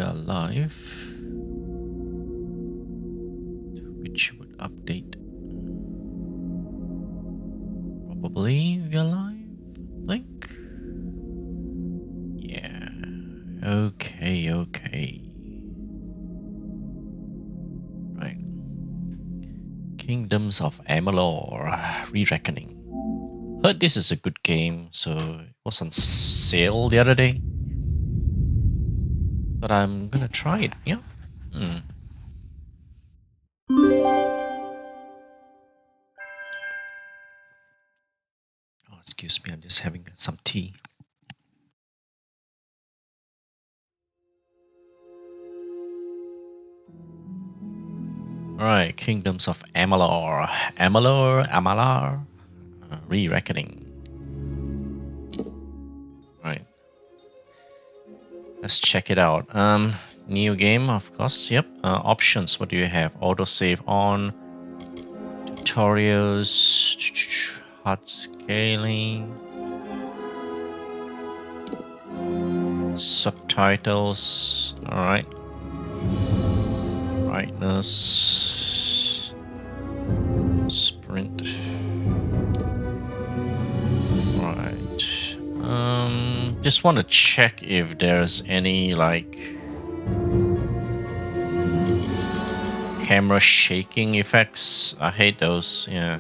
are live, which would update. Probably we are live, I think. Yeah. Okay. Right. Kingdoms of Amalur, Re-Reckoning. Heard this is a good game, so it was on sale the other day. But I'm gonna try it, yeah. Oh, excuse me, I'm just having some tea. Alright, Kingdoms of Amalur. Amalar, Re-Reckoning. Right. Let's check it out. New game, of course. Yep. Options. What do you have? Autosave on. Tutorials. HUD scaling. Subtitles. Alright. Brightness. Sprint. Right. Just want to check if there's any like camera shaking effects. I hate those. Yeah.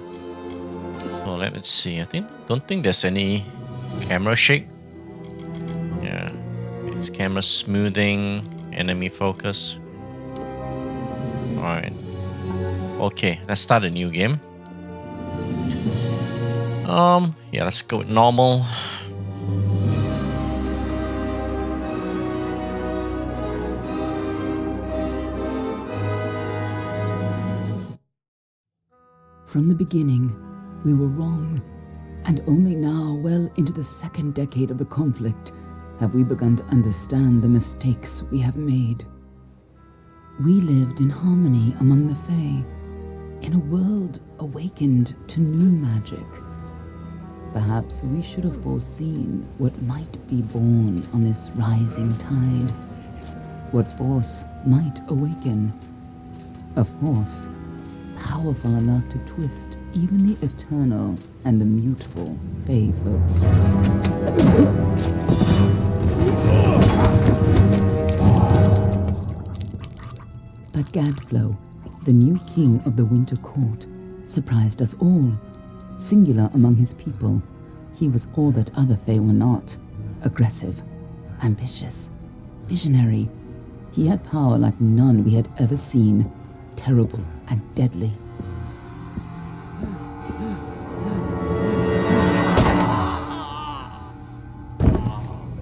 So let me see. Don't think there's any camera shake. Yeah. It's camera smoothing, enemy focus. Alright. Okay, let's start a new game. Yeah, let's go with normal. From the beginning, we were wrong, and only now, well into the second decade of the conflict, have we begun to understand the mistakes we have made. We lived in harmony among the Fae, in a world awakened to new magic. Perhaps we should have foreseen what might be born on this rising tide, what force might awaken. A force powerful enough to twist even the eternal and immutable Fae folk. But Gadflow, the new king of the Winter Court, surprised us all. Singular among his people, he was all that other Fae were not. Aggressive, ambitious, visionary. He had power like none we had ever seen, terrible and deadly.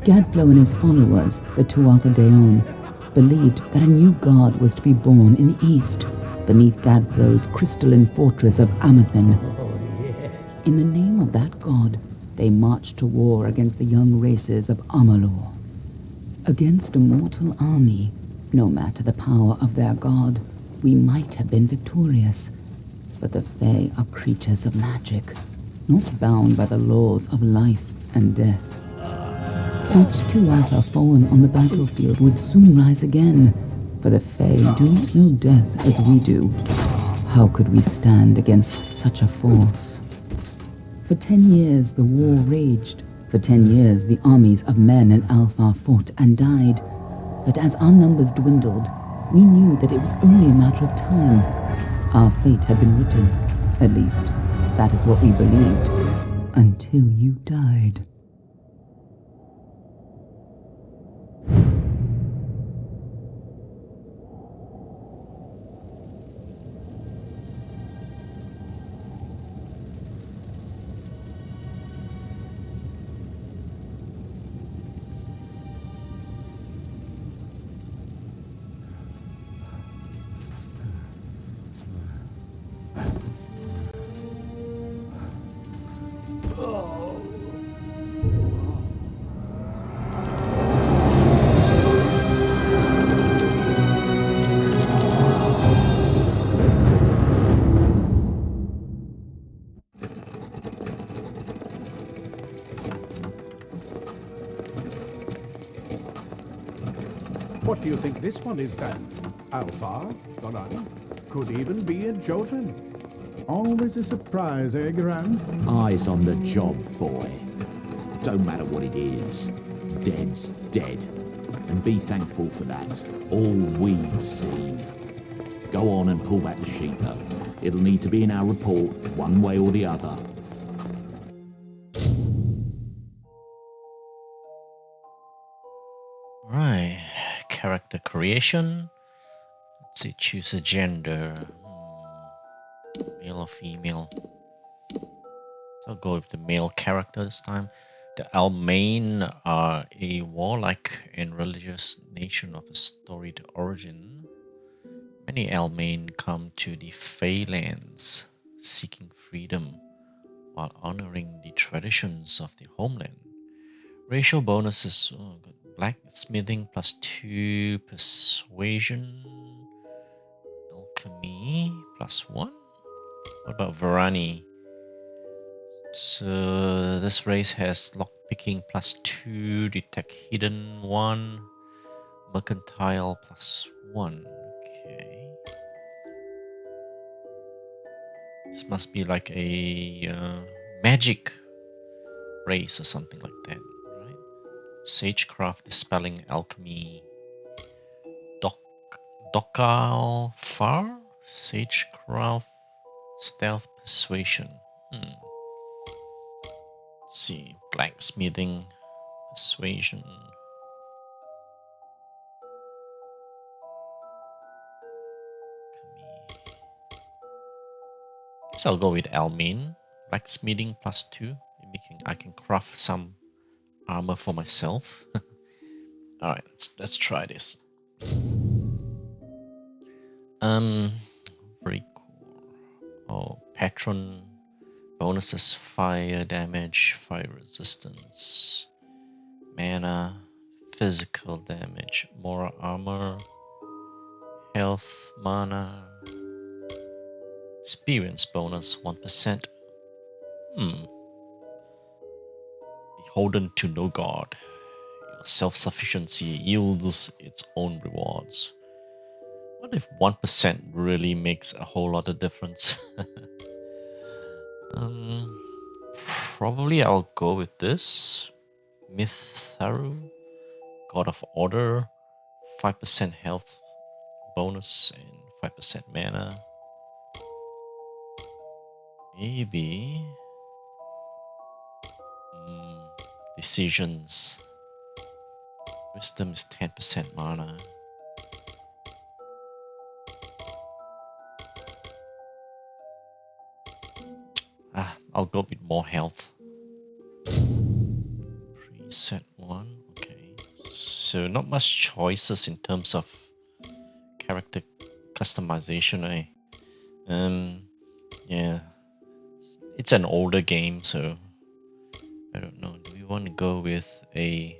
Gadflow and his followers, the Tuatha Deon, believed that a new god was to be born in the east, beneath Gadflow's crystalline fortress of Amathen. In the name of that god, they marched to war against the young races of Amalur. Against a mortal army, no matter the power of their god, we might have been victorious. But the Fae are creatures of magic, not bound by the laws of life and death. Each Tuatha fallen on the battlefield would soon rise again, for the Fae do not know death as we do. How could we stand against such a force? For 10 years the war raged. For 10 years the armies of Men and Alpha fought and died. But as our numbers dwindled, we knew that it was only a matter of time. Our fate had been written. At least, that is what we believed. Until you died. you think this one is then? Alpha? Donani? Could even be a Jotun. Always a surprise, eh, Gran? Eyes on the job, boy. Don't matter what it is. Dead's dead. And be thankful for that. All we've seen. Go on and pull back the sheet, though. It'll need to be in our report, one way or the other. Right. Character creation. Let's see, choose a gender. Male or female? So I'll go with the male character this time. The Almain are a warlike and religious nation of a storied origin. Many Almain come to the Feylands seeking freedom while honoring the traditions of the homeland. Racial bonuses: blacksmithing +2, persuasion, alchemy +1. What about Varani? So this race has lockpicking +2, detect hidden 1, mercantile +1. Okay. This must be like a magic race or something like that, right? Sagecraft, dispelling alchemy. Dokal Far, Sagecraft, stealth, persuasion. Let's see, blacksmithing, persuasion. Guess I'll go with Almain. Blacksmithing +2. Maybe I can craft some armor for myself. Alright, let's try this. Very cool. Oh, patron bonuses: fire damage, fire resistance, mana, physical damage, more armor, health, mana, experience bonus 1%. Beholden to no god. Your self-sufficiency yields its own rewards. What if 1% really makes a whole lot of difference? Probably I'll go with this. Mitharu, God of Order, 5% health bonus and 5% mana. Maybe decisions. Wisdom is 10% mana. I'll go with more health. Preset 1. Okay. So not much choices in terms of character customization, eh? Yeah. It's an older game, so I don't know. Do we want to go with a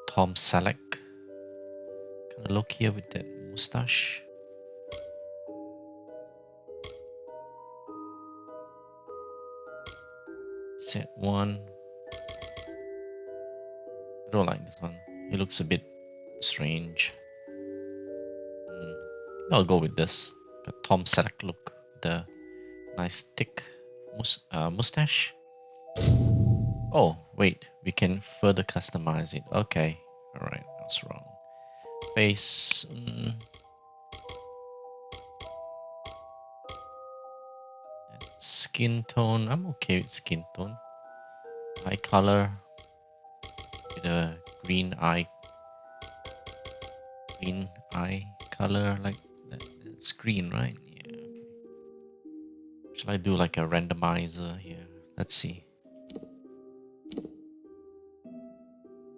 Tom Selleck kind of look here with that mustache? Set 1. I don't like this one. He looks a bit strange. I'll go with this. A Tom Selleck look. The nice thick mustache. Oh, wait. We can further customize it. Okay. Alright, I was wrong. Face. Skin tone. I'm okay with skin tone. Eye color. With a green eye color, like it's green, right? Yeah, okay. Shall I do like a randomizer here? Let's see.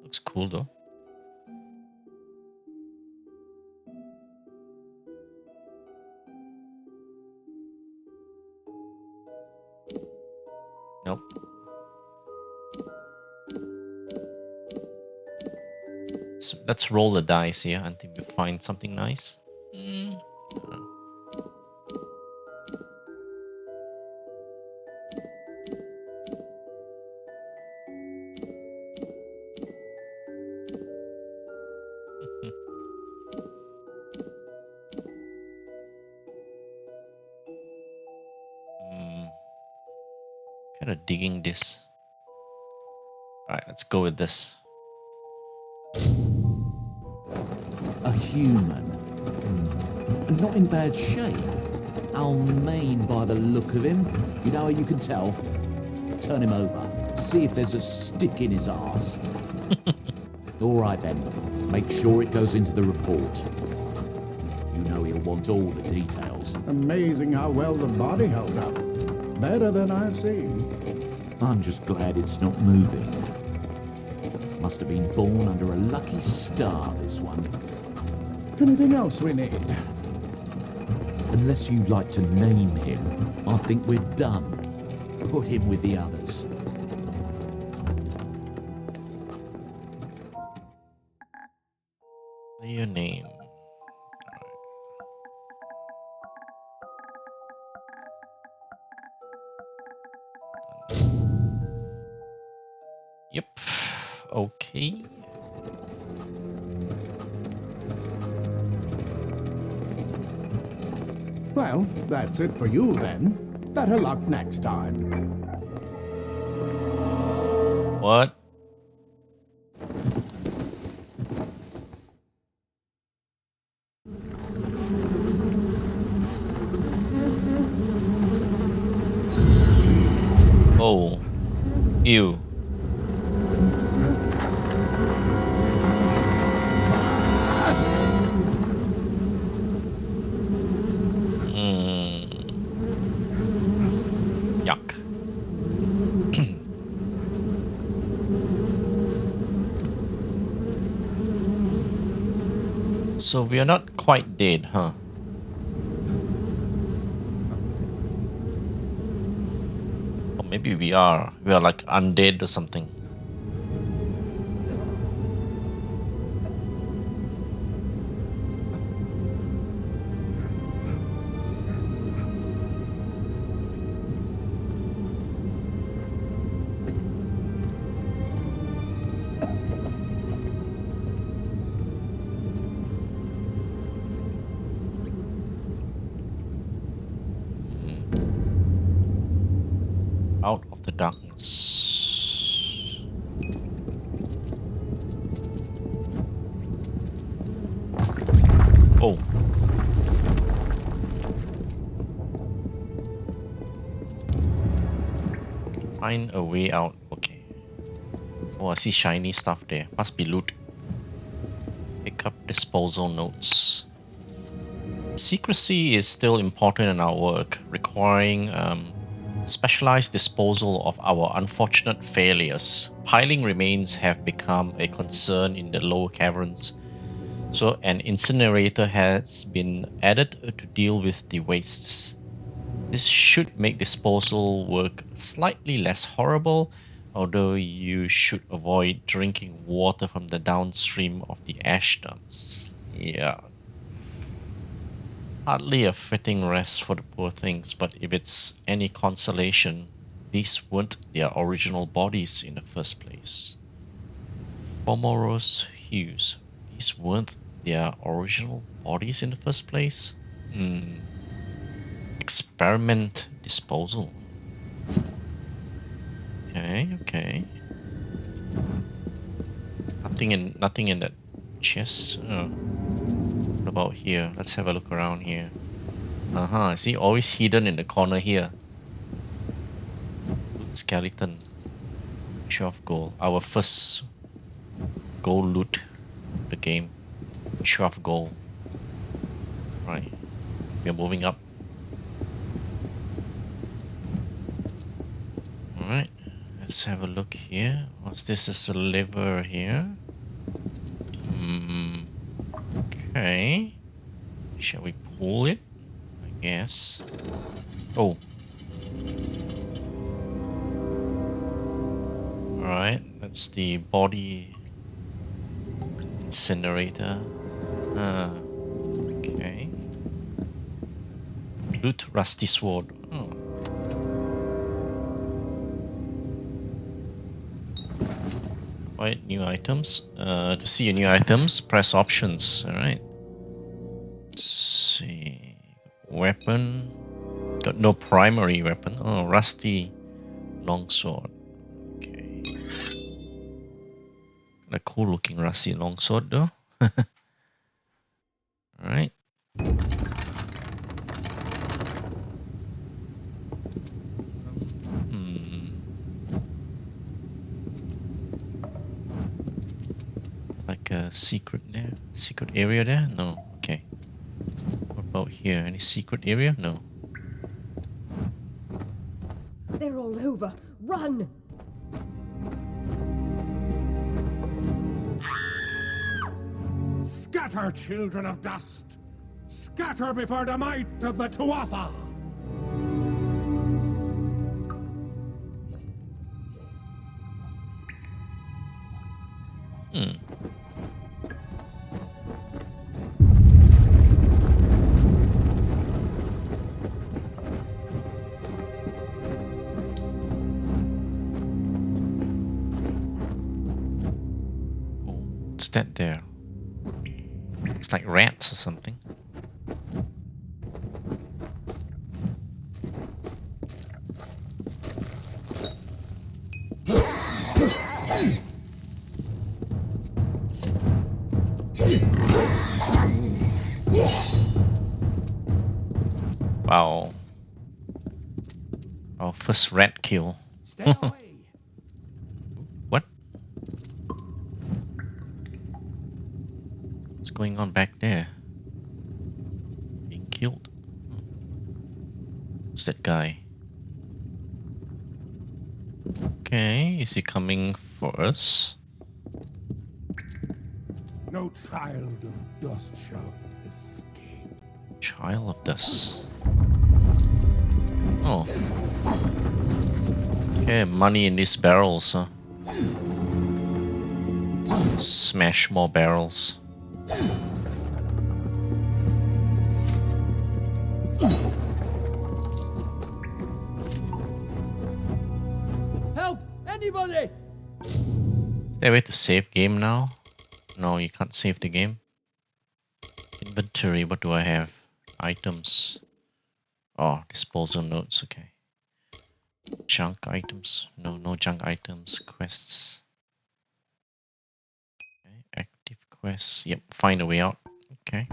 Looks cool though. Nope. So let's roll the dice here until we find something nice. Kind of digging this. Alright, let's go with this. A human. Not in bad shape. Mean by the look of him. You know how you can tell? Turn him over. See if there's a stick in his arse. All right then. Make sure it goes into the report. You know he'll want all the details. Amazing how well the body held up. Better than I've seen. I'm just glad it's not moving. Must have been born under a lucky star, this one. Anything else we need? Unless you'd like to name him, I think we're done. Put him with the others. Your name. Yep. Okay. Well, that's it for you then. Better luck next time. What? Oh. Ew. Yuck. So we are not quite dead, huh? Or maybe we are. We are like undead or something. Out of the darkness. Oh. Find a way out. Okay. Oh, I see shiny stuff there. Must be loot. Pick up disposal notes. Secrecy is still important in our work, requiring specialized disposal of our unfortunate failures. Piling remains have become a concern in the lower caverns, so an incinerator has been added to deal with the wastes. This should make disposal work slightly less horrible, although you should avoid drinking water from the downstream of the ash dumps. Yeah. Hardly a fitting rest for the poor things, but if it's any consolation, these weren't their original bodies in the first place. Formorous hues. These weren't their original bodies in the first place? Experiment disposal. Okay. Nothing in that chest. Oh. What about here? Let's have a look around here. See, always hidden in the corner here. Skeleton. 12 gold. Our first gold loot of the game. 12 gold. Right. We are moving up. Alright. Let's have a look here. What's this? Is a liver here. Okay. Shall we pull it? I guess. Oh. Alright, that's the body incinerator. Okay. Loot rusty sword. Oh. Alright, new items. To see new items, press options. Alright. Let's see. Weapon. Got no primary weapon. Oh, rusty longsword. Okay. A cool looking rusty longsword though. Alright. Like a secret there? Secret area there? No. Okay. What about here? Any secret area? No. They're all over. Run! Scatter, children of dust! Scatter before the might of the Tuatha! Oh, what's that there? It's like rats or something. Wow. Our first rat kill. Stay away! What? What's going on back there? Being killed. Who's that guy? Okay, is he coming for us? No child of dust shall escape. Child of dust. Oh. Okay, money in these barrels, huh? Smash more barrels. Help! Anybody! Is there a way to save game now? No, you can't save the game. Inventory, what do I have? Items. Oh, disposal notes, okay. Junk items. No, no junk items. Quests. Okay, active quests. Yep, find a way out. Okay.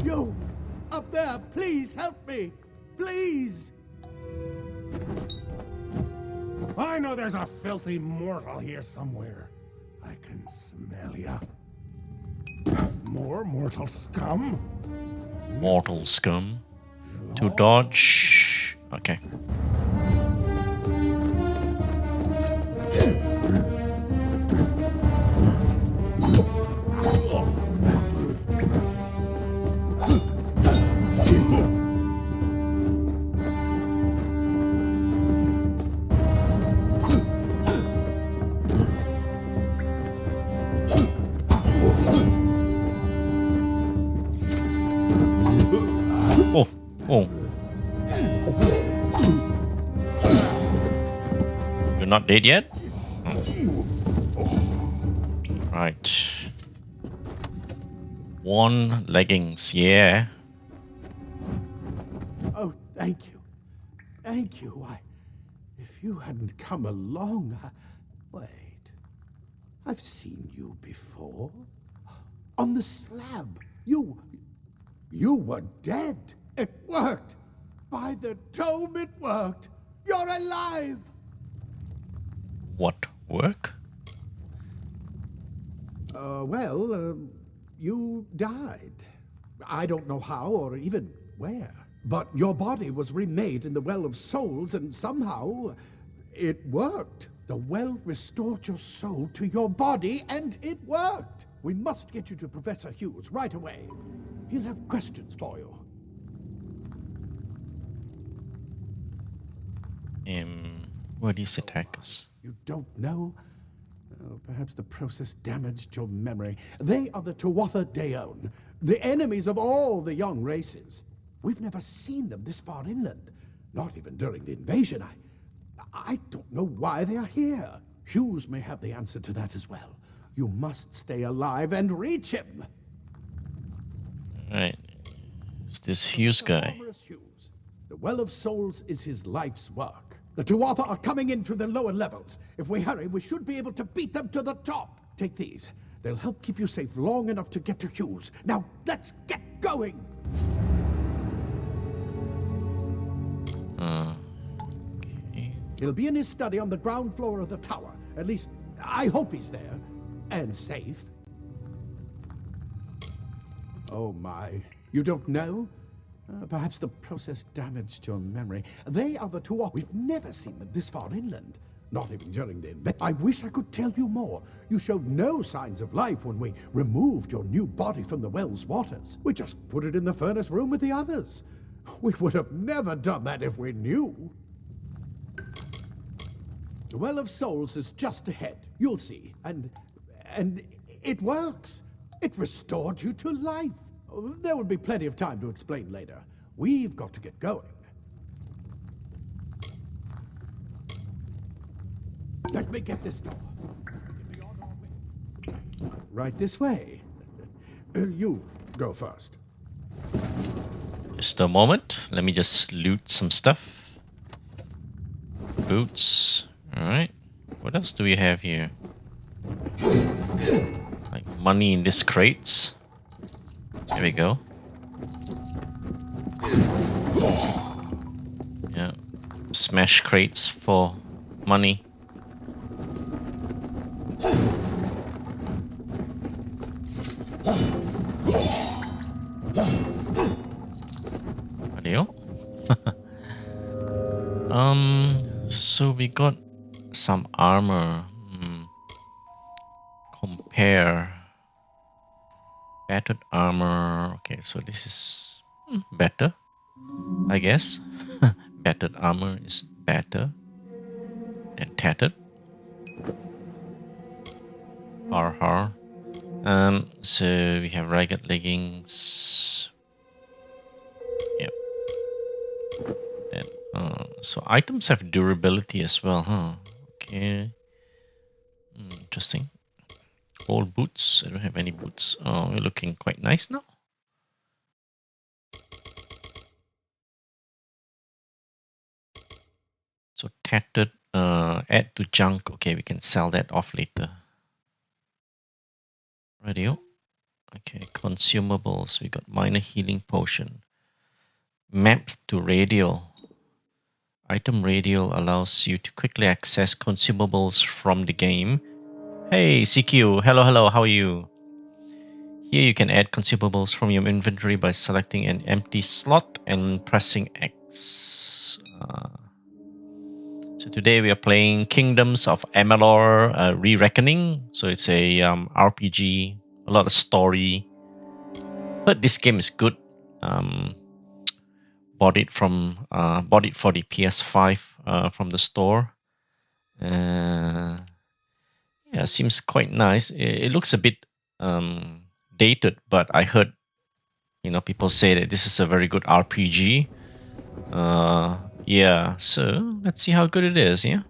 You! Up there, please help me! Please! I know there's a filthy mortal here somewhere. I can smell ya. More mortal scum? Mortal scum. To dodge. Okay. Oh, oh. You're not dead yet? Oh. Right. One leggings, yeah. Oh, thank you. Thank you. If you hadn't come along, Wait. I've seen you before. On the slab. You were dead. It worked. By the tome, it worked. You're alive. What work? You died. I don't know how or even where. But your body was remade in the Well of Souls, and somehow it worked. The well restored your soul to your body, and it worked. We must get you to Professor Hughes right away. He'll have questions for you. Where these attackers? You don't know? Oh, perhaps the process damaged your memory. They are the Tuatha Deon, the enemies of all the young races. We've never seen them this far inland, not even during the invasion. I don't know why they are here. Hughes may have the answer to that as well. You must stay alive and reach him. Alright. It's this Hughes guy. Hughes. The Well of Souls is his life's work. The Tuatha are coming into the lower levels. If we hurry, we should be able to beat them to the top. Take these. They'll help keep you safe long enough to get to Hughes. Now, let's get going! Okay. He'll be in his study on the ground floor of the tower. At least, I hope he's there. And safe. Oh my. You don't know? Perhaps the process damaged your memory. They are the Tuatha. We've never seen them this far inland. Not even during the invasion. I wish I could tell you more. You showed no signs of life when we removed your new body from the well's waters. We just put it in the furnace room with the others. We would have never done that if we knew. The Well of Souls is just ahead. You'll see. And it works. It restored you to life. There will be plenty of time to explain later. We've got to get going. Let me get this door. Right this way. You go first. Just a moment. Let me just loot some stuff. Boots. Alright. What else do we have here? Like money in these crates. There we go. Yeah. Smash crates for money. Radio. So we got some armor. Compare. Battered armor. Okay, so this is better, I guess. Battered armor is better than tattered. Har. So we have ragged leggings. Yep. And, so items have durability as well, huh? Okay. Interesting. Old boots. I don't have any boots. Oh, we're looking quite nice now. So tattered, add to junk. Okay, we can sell that off later. Radio. Okay, consumables. We got minor healing potion. Map to radial. Item radial allows you to quickly access consumables from the game. Hey CQ, hello, how are you? Here you can add consumables from your inventory by selecting an empty slot and pressing X. So today we are playing Kingdoms of Amalur Re-Reckoning. So it's a RPG, a lot of story. But this game is good. Bought it for the PS5 from the store. Yeah, seems quite nice. It looks a bit dated, but I heard people say that this is a very good RPG. Yeah, so let's see how good it is. Yeah.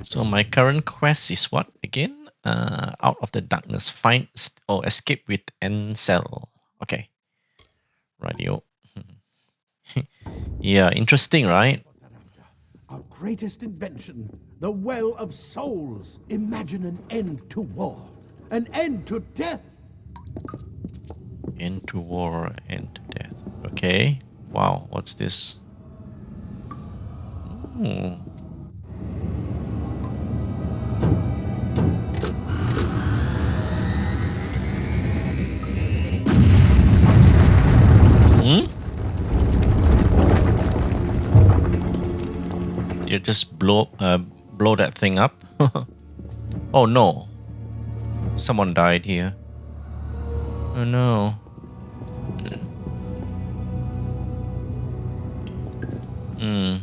So my current quest is what again? Out of the darkness, find or escape with Ansel. Okay. Radio. Yeah, interesting, right? Our greatest invention, the Well of Souls. Imagine an end to war, an end to death. End to war, end to death. Okay. Wow, what's this? You just blow that thing up. Oh no. Someone died here. Oh no. Hmm.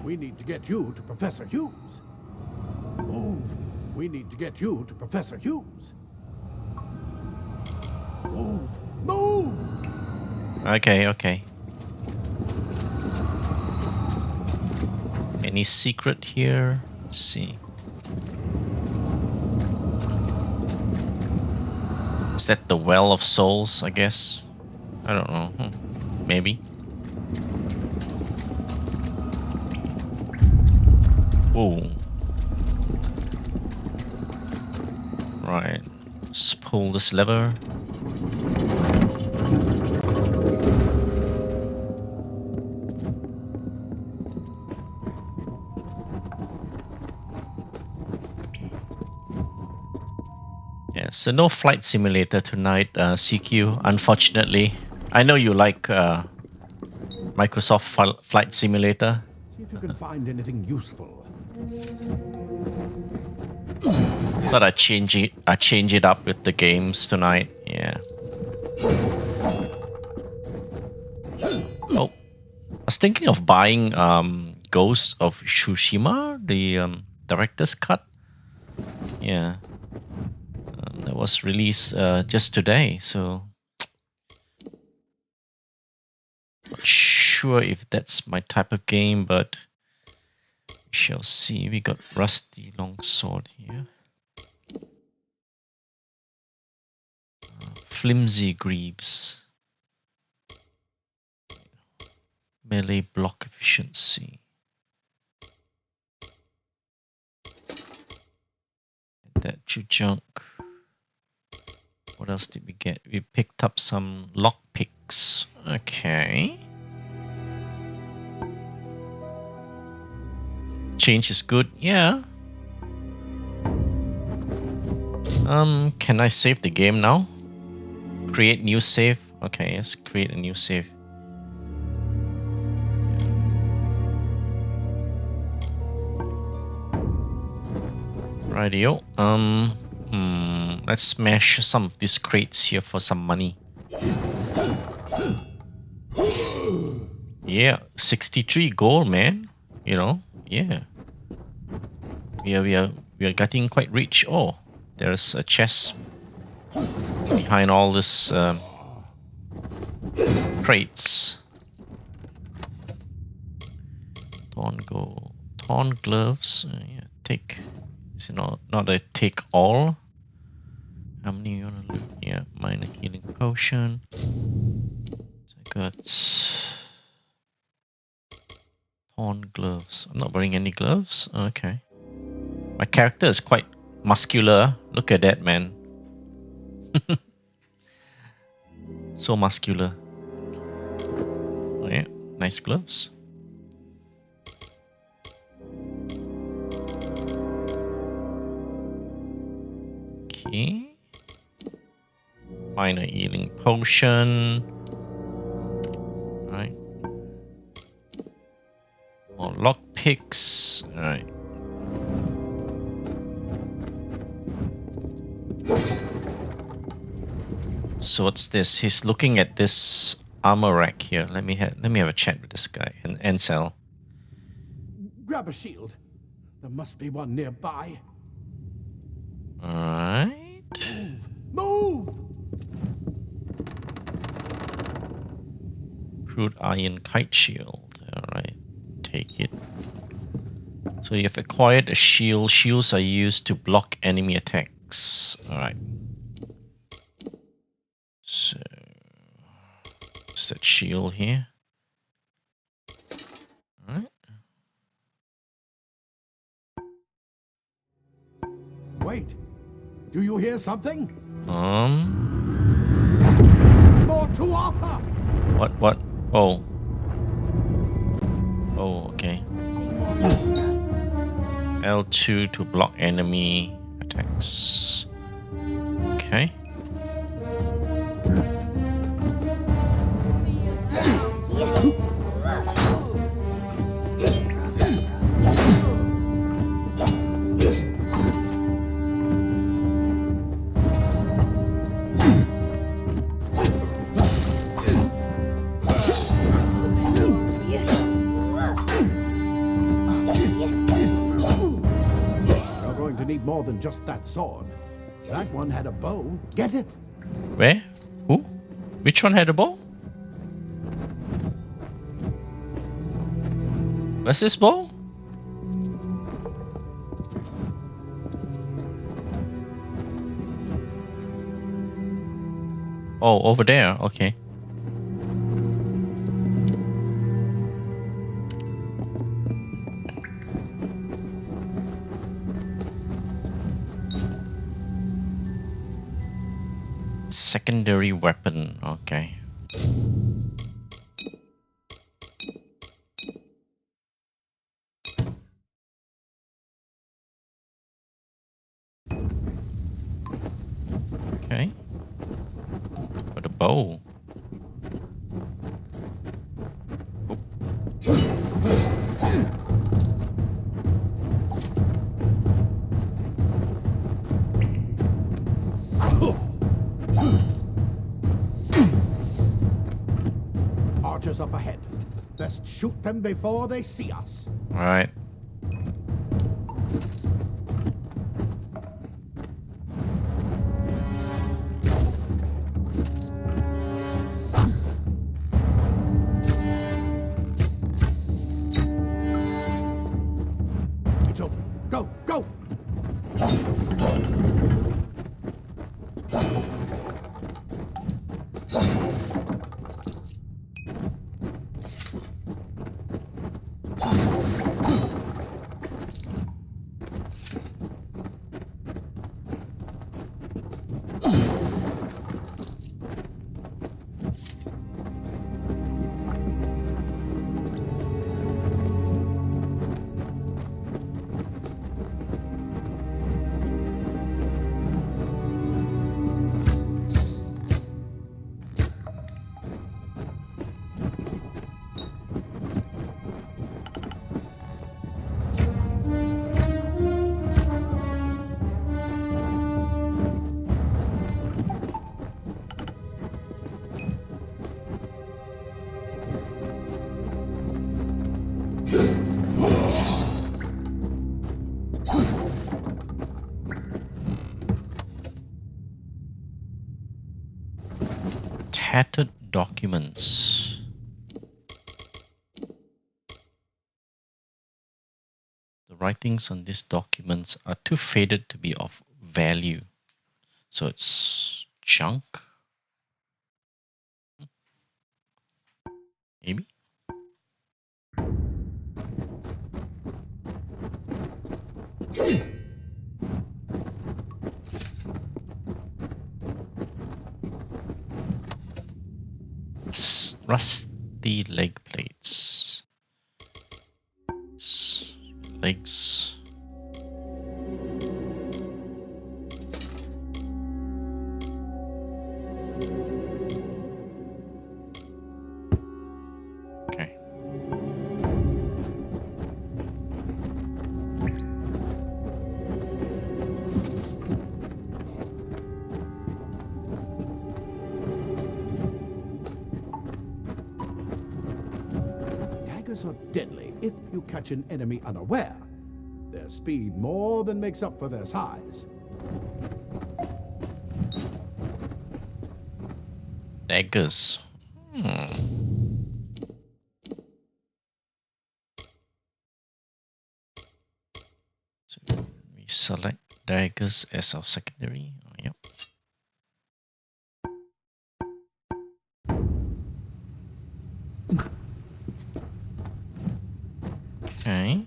We need to get you to Professor Hughes. Move. We need to get you to Professor Hughes. Move. Move! Okay, okay. Any secret here? Let's see. Is that the Well of Souls, I guess? I don't know. Maybe. Ooh. Right. Let's pull this lever. Yeah, so no flight simulator tonight, CQ, unfortunately. I know you like Microsoft Flight Simulator. See if you can find anything useful. Thought I'd change it up with the games tonight. Yeah. Oh, I was thinking of buying Ghost of Tsushima, the director's cut. Yeah. That was released just today, so not sure if that's my type of game, but we shall see. We got Rusty Longsword here. Flimsy Greaves. Melee block efficiency. That junk. What else did we get? We picked up some lockpicks. Okay. Change is good. Yeah. Can I save the game now? Create new save. Okay, let's create a new save. Rightio. Let's smash some of these crates here for some money. Yeah, 63 gold, man. You know, yeah. We are getting quite rich. Oh, there's a chest behind all this crates. Torn gloves. Yeah, take. Is it not a take all? How many you wanna loot? Yeah, minor healing potion. So I got torn gloves. I'm not wearing any gloves. Okay. My character is quite muscular. Look at that, man. So muscular. Oh yeah, nice gloves. Okay. Minor healing potion. Alright. More lockpicks. Alright. So what's this? He's looking at this armor rack here. Let me have a chat with this guy. And Ansel. Grab a shield. There must be one nearby. Alright. Move! Crude iron kite shield. Alright. Take it. So you've acquired a shield. Shields are used to block enemy attacks. Alright. So what's that shield here? Alright. Wait. Do you hear something? More to Arthur! What? Oh. Oh, okay. L2 to block enemy attacks. Okay. just that sword. That one had a bow. Get it? Where? Who? Which one had a bow? Where's this bow? Oh, over there. Okay. Secondary weapon. Okay. Okay. But a bow. Archers up ahead. Best shoot them before they see us. All right. It's open. Go, go! Tattered documents. The writings on these documents are too faded to be of value. So it's junk? Maybe? Rusty leg plates. Legs. Okay. Daggers are deadly if you catch an enemy unaware. Their speed more than makes up for their size. Daggers. So we select daggers as our secondary. Oh, yep. Okay.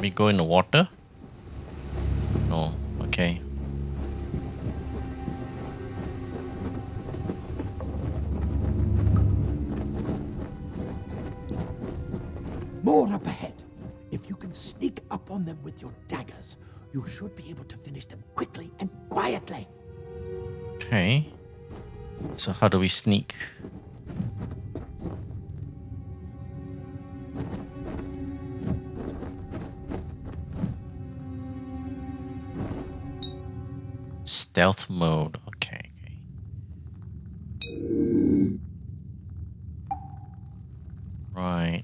We go in the water? No. Okay. More up ahead. If you can sneak up on them with your daggers, you should be able to finish them quickly and quietly. Okay. So how do we sneak? Stealth mode. Okay. Right.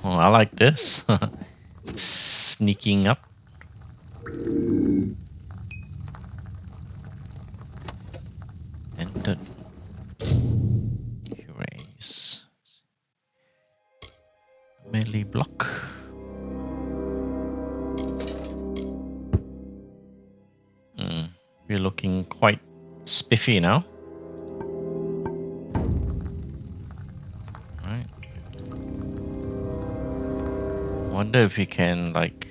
Oh, I like this. Sneaking up. Enter. Erase. Melee block. We're looking quite spiffy now. Right. Wonder if we can like.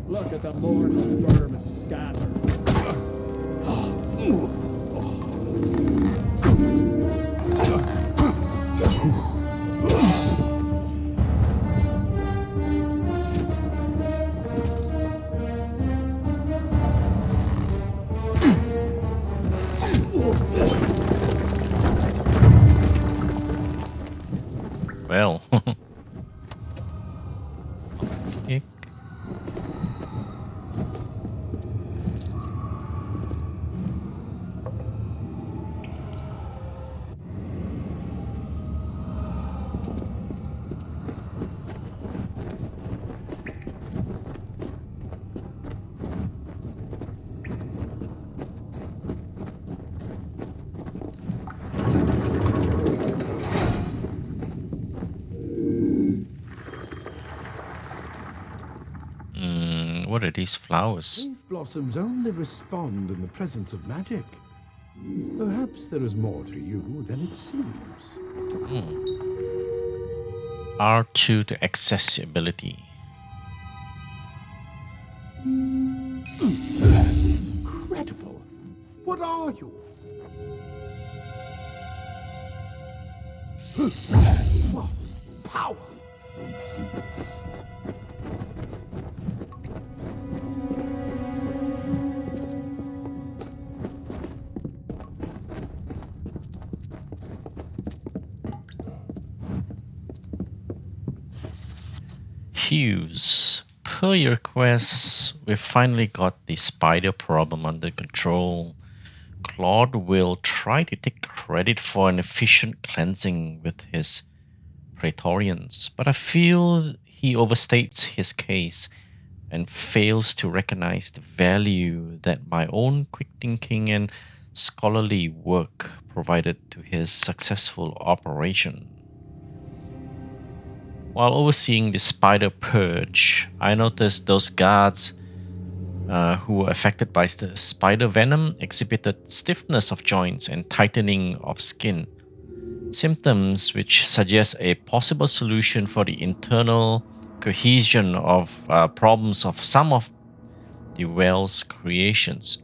Look at the mortal vermin scatter. Well. Kick. What are these flowers? Leaf blossoms only respond in the presence of magic. Perhaps there is more to you than it seems. R2 to access ability. Incredible! What are you? What power! Hughes, per your request, we finally got the spider problem under control. Claude will try to take credit for an efficient cleansing with his Praetorians, but I feel he overstates his case and fails to recognize the value that my own quick thinking and scholarly work provided to his successful operation. While overseeing the spider purge, I noticed those guards who were affected by the spider venom exhibited stiffness of joints and tightening of skin, symptoms which suggest a possible solution for the internal cohesion of problems of some of the whale's creations.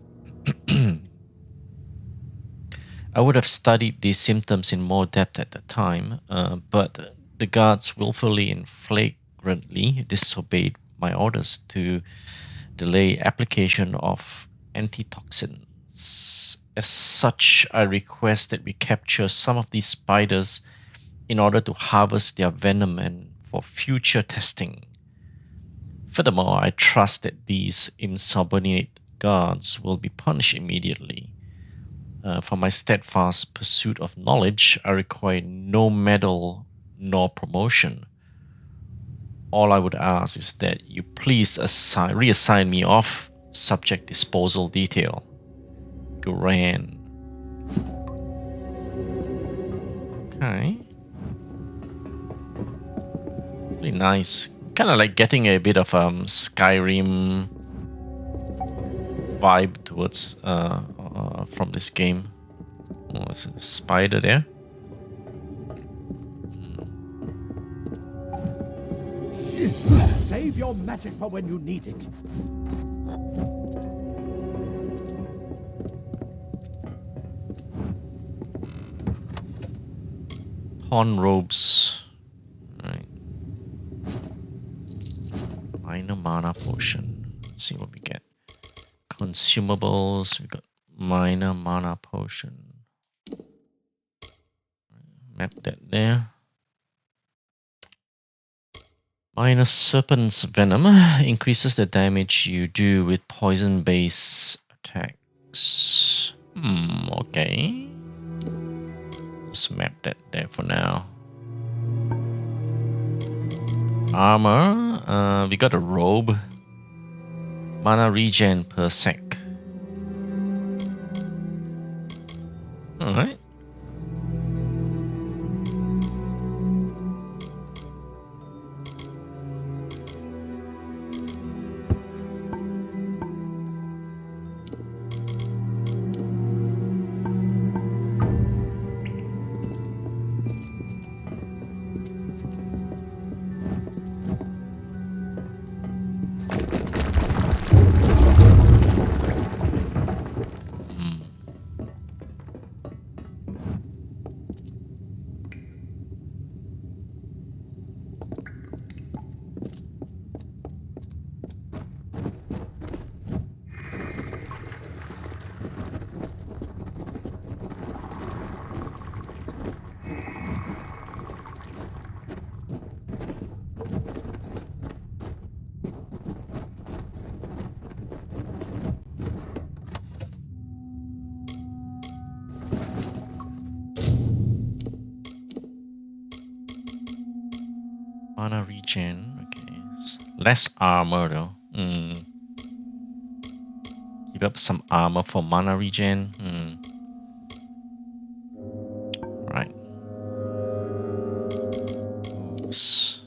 I would have studied these symptoms in more depth at the time, but the guards willfully and flagrantly disobeyed my orders to delay application of antitoxins. As such, I request that we capture some of these spiders in order to harvest their venom and for future testing. Furthermore, I trust that these insubordinate guards will be punished immediately. For my steadfast pursuit of knowledge, I require no medal nor promotion. All I would ask is that you please reassign me off subject disposal detail. Guran. Okay. Really nice. Kind of like getting a bit of Skyrim vibe towards from this game. Oh, there's a spider there. Save your magic for when you need it. Torn robes. Right. Minor mana potion. Let's see what we get. Consumables. We got minor mana potion. Map that there. Minor serpent's venom increases the damage you do with poison base attacks. Okay. Let's map that there for now. Armor. We got a robe. Mana regen per sec. Alright. Mana regen. Okay. Less armor though. Give up some armor for mana regen. Right. Moves.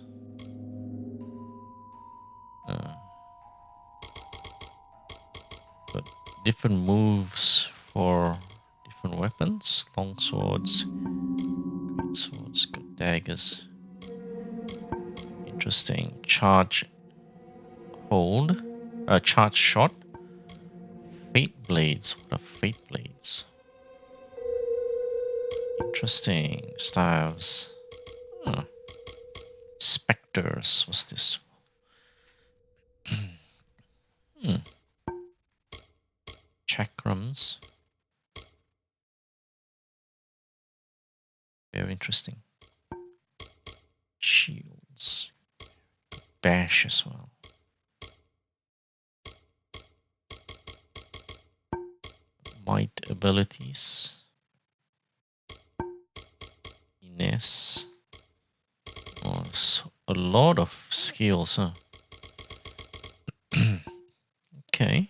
Got different moves for different weapons. Long swords, great swords, got daggers. Interesting. Charge, hold, charge shot. Fate blades. What are fate blades? Interesting. Styles. Specters. What's this? Chakrams. Very interesting. Shields. Bash as well. Might abilities. Finesse. Oh, so a lot of skills, huh? Okay.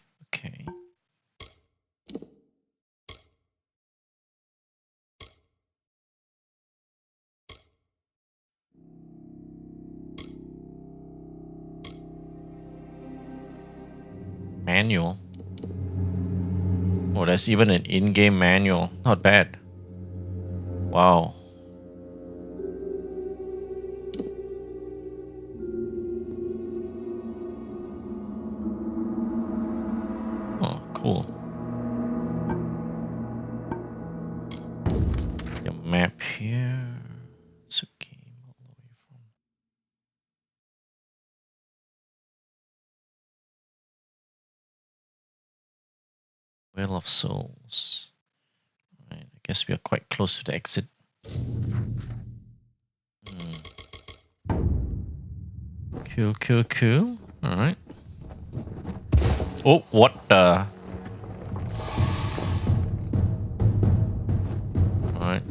Manual. Oh, there's even an in-game manual. Not bad. Wow. Oh, cool. The map here. It's okay. All the way from Well of Souls. Right, I guess we are quite close to the exit. Cool. Alright. Oh, what the? Alright.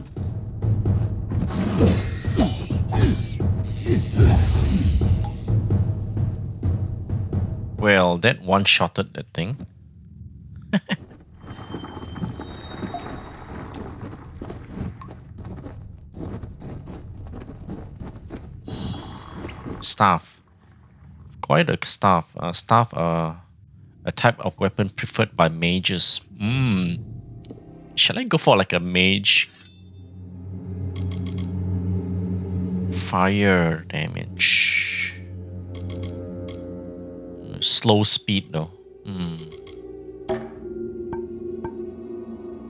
Well, that one-shotted that thing. Staff. Quite a staff. Staff are a type of weapon preferred by mages. Shall I go for like a mage? Fire damage. Slow speed though.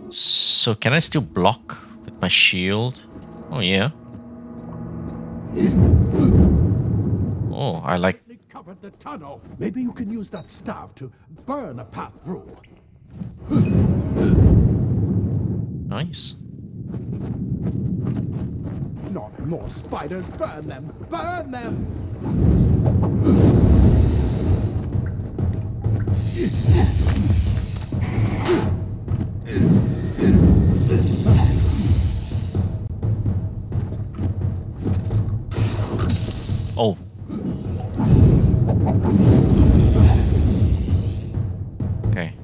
So can I still block with my shield? Oh yeah. Oh, I like. Completely covered the tunnel. Maybe you can use that staff to burn a path through. Nice. Not more spiders. Burn them. Burn them. Oh. Okay.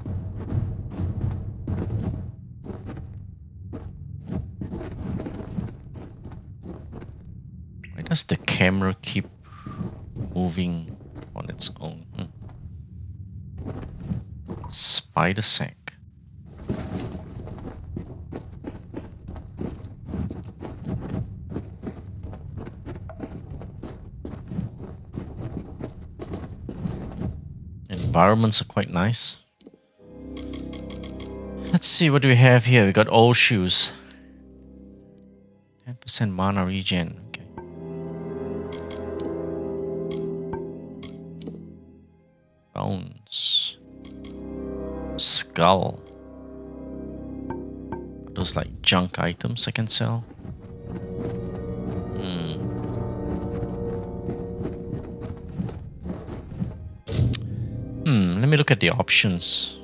Why does the camera keep moving on its own? Spider sack. Environments are quite nice. Let's see, what do we have here? We got old shoes. 10% mana regen. Okay. Bones. Skull. Are those like junk items I can sell? Let me look at the options.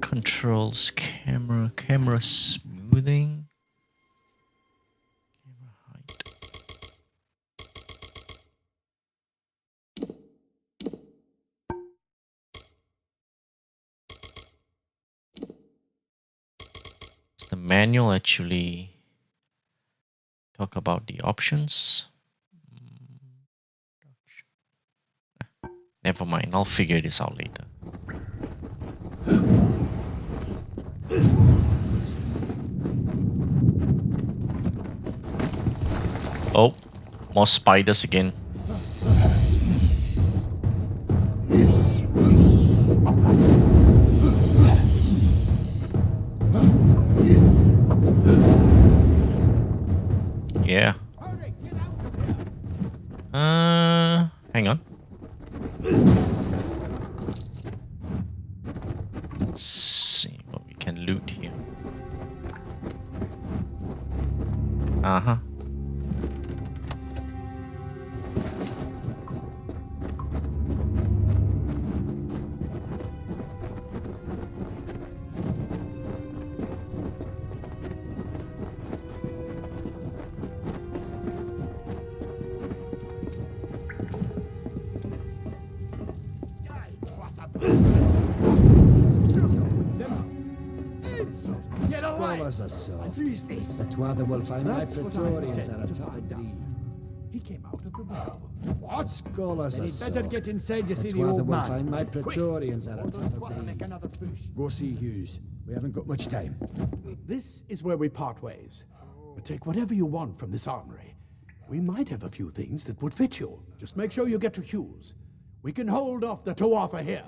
Controls, camera smoothing, camera height. Does the manual actually talk about the options? Never mind, I'll figure this out later. Oh, more spiders again. Yeah. Hang on. Let's see what we can loot here. Uh-huh. Get alive! Who's this? But whether we'll find my That's what I Praetorians are a intended to tough find out. breed. He came out of the well. What? Scholars Then are he'd better soft. get inside to see But the whether old we'll man. find my Quick! Praetorians are a Order tough Twa to make breed. another push. Go see Hughes. We haven't got much time. This is where we part ways. But take whatever you want from this armory. We might have a few things that would fit you. Just make sure you get to Hughes. We can hold off the Tuatha here.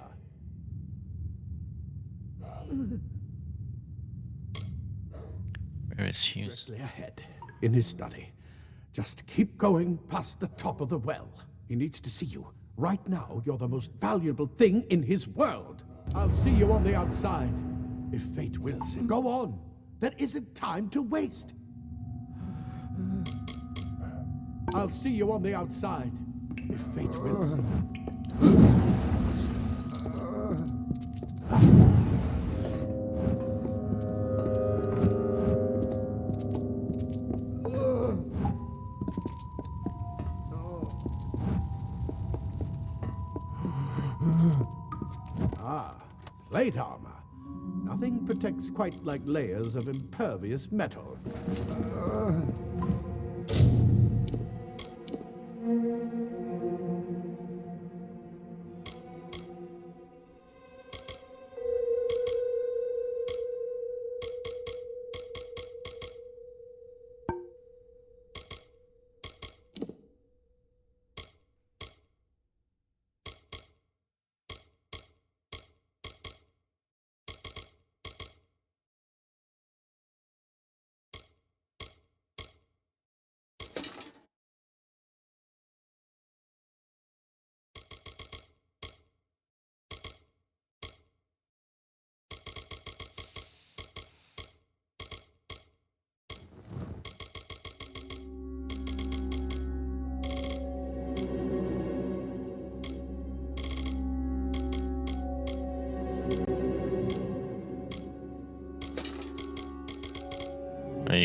Where is Hughes? Directly ahead, in his study. Just keep going past the top of the well. He needs to see you. Right now, you're the most valuable thing in his world. I'll see you on the outside. If fate wills it. Go on. There isn't time to waste. I'll see you on the outside. If fate wills it. Plate armor. Nothing protects quite like layers of impervious metal.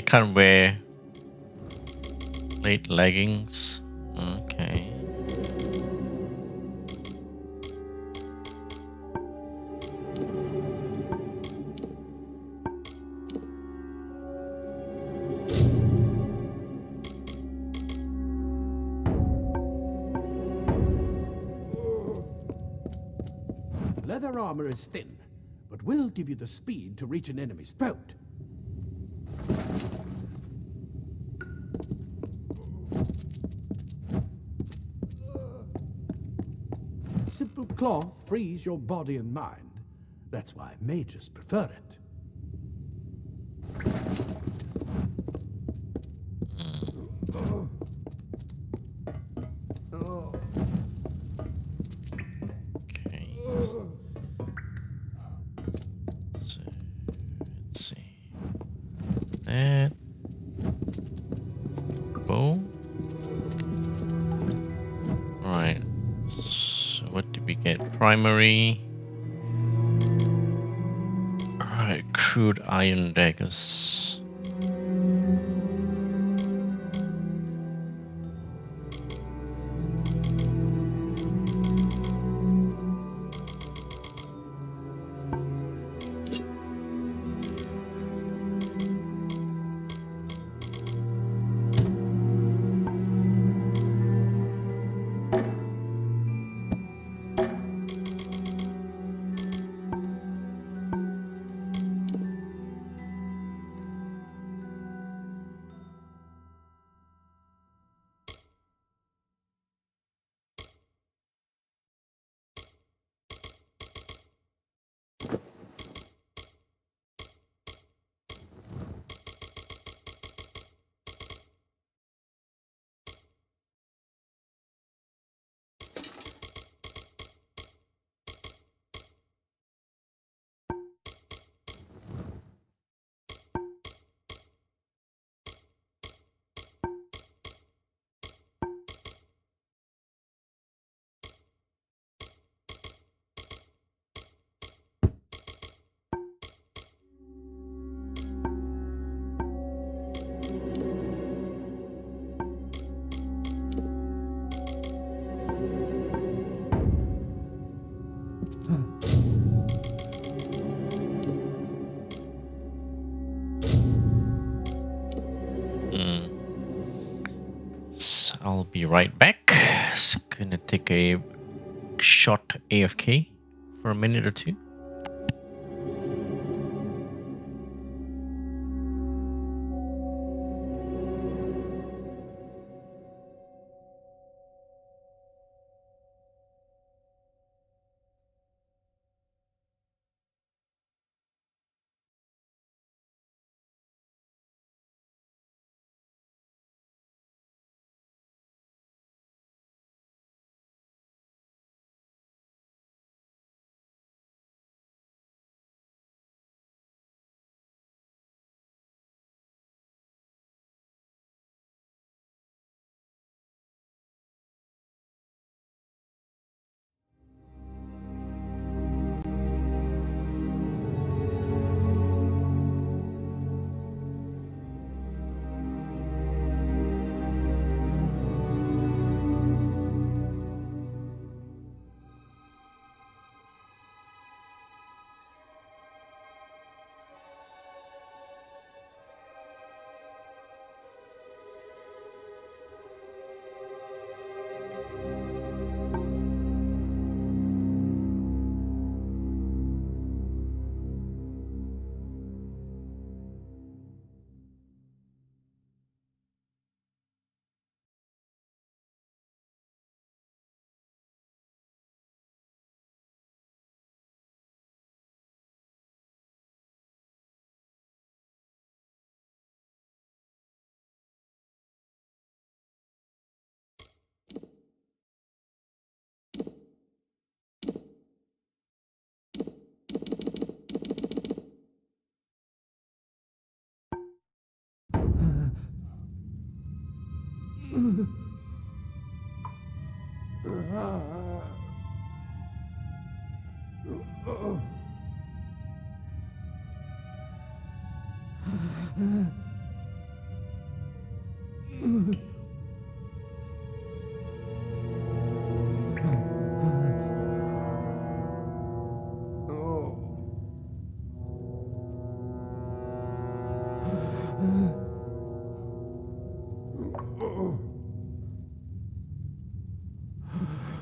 can't wear plate leggings. Okay. Leather armor is thin, but will give you the speed to reach an enemy's throat. Simple cloth frees your body and mind. That's why mages prefer it. Okay. So, let's see. That bow. Right. So what did we get? Primary. Alright, crude iron daggers. So I'll be right back. It's gonna take a short AFK for a minute or two.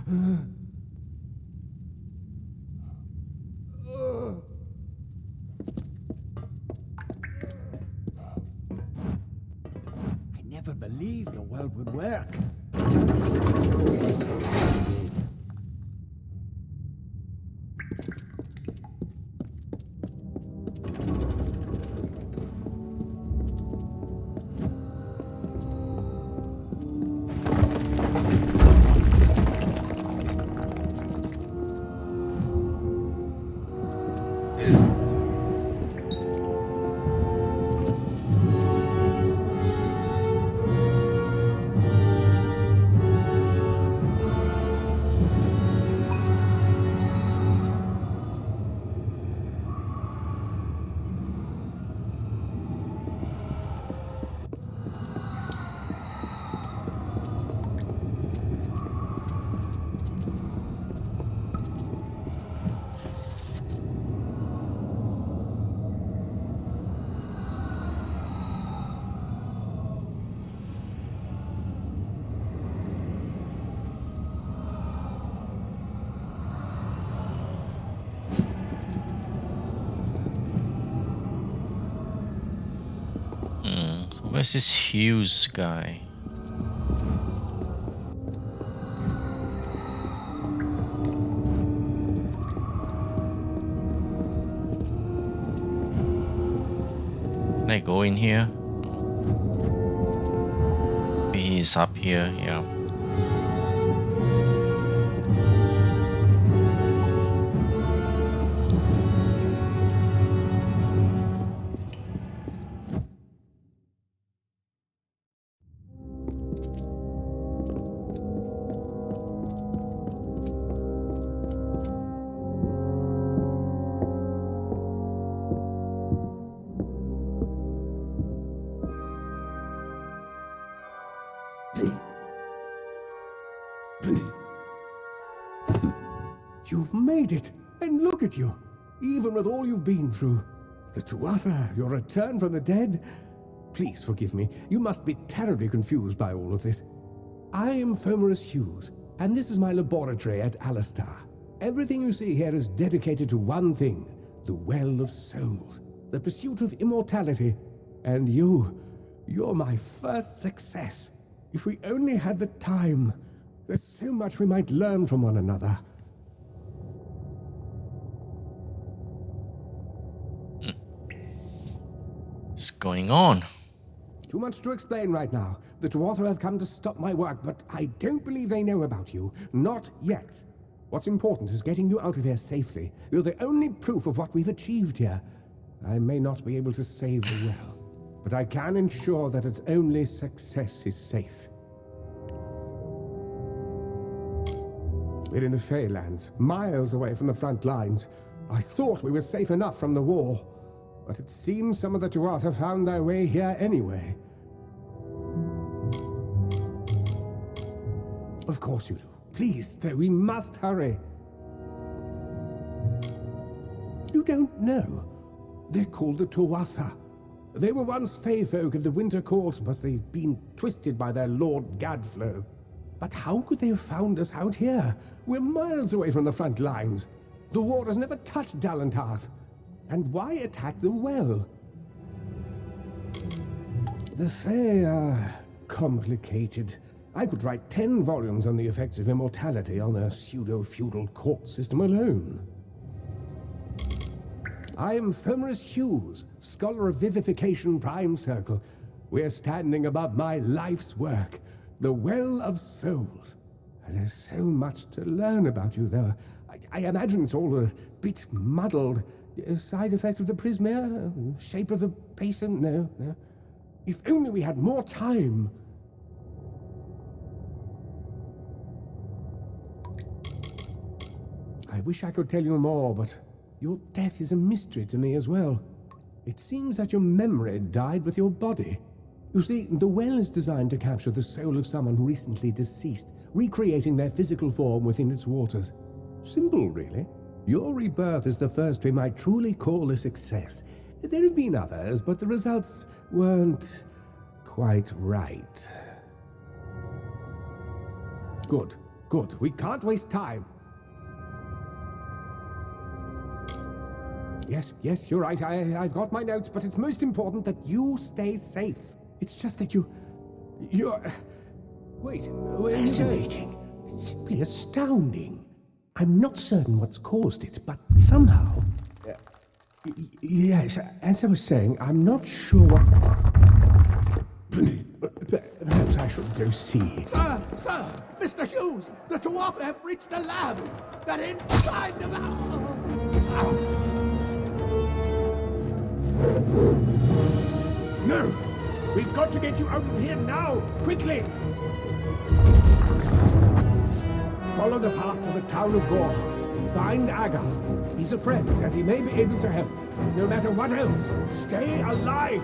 I never believed your world would work. Yes, it did. So where's this Hughes guy? Can I go in here? Maybe he's up here, yeah. You've made it, and look at you, even with all you've been through. The Tuatha, your return from the dead. Please forgive me, you must be terribly confused by all of this. I am Fomerus Hughes, and this is my laboratory at Alistar. Everything you see here is dedicated to one thing, the Well of Souls, the pursuit of immortality. And you're my first success. If we only had the time, there's so much we might learn from one another. What's going on? Too much to explain right now. The Tuatha have come to stop my work, but I don't believe they know about you. Not yet. What's important is getting you out of here safely. You're the only proof of what we've achieved here. I may not be able to save the well, but I can ensure that its only success is safe. We're in the Feylands, miles away from the front lines. I thought we were safe enough from the war, but it seems some of the Tuatha found their way here anyway. Of course you do. Please, though, we must hurry. You don't know. They're called the Tuatha. They were once Fey folk of the Winter Court, but they've been twisted by their Lord Gadflow. But how could they have found us out here? We're miles away from the front lines. The war has never touched Dalentarth. And why attack the well? The Fae are complicated. I could write 10 volumes on the effects of immortality on their pseudo-feudal court system alone. I am Fomerus Hughes, Scholar of Vivification Prime Circle. We're standing above my life's work, the Well of Souls. And there's so much to learn about you, though. I imagine it's all a bit muddled. A side effect of the prismere? Shape of the basin? No. If only we had more time. I wish I could tell you more, but your death is a mystery to me as well. It seems that your memory died with your body. You see, the well is designed to capture the soul of someone recently deceased, recreating their physical form within its waters. Simple, really. Your rebirth is the first we might truly call a success. There have been others, but the results weren't quite right. Good. Good. We can't waste time. Yes, you're right. I've got my notes, but it's most important that you stay safe. It's just that you're... Wait. Fascinating. Simply astounding. I'm not certain what's caused it, but somehow... yes, as I was saying, I'm not sure what... Perhaps I should go see. Sir! Mr. Hughes! The dwarf have reached the lab! They're inside the lab! No! We've got to get you out of here now! Quickly! Follow the path to the town of Gorhart. Find Agath. He's a friend, and he may be able to help. No matter what else, stay alive!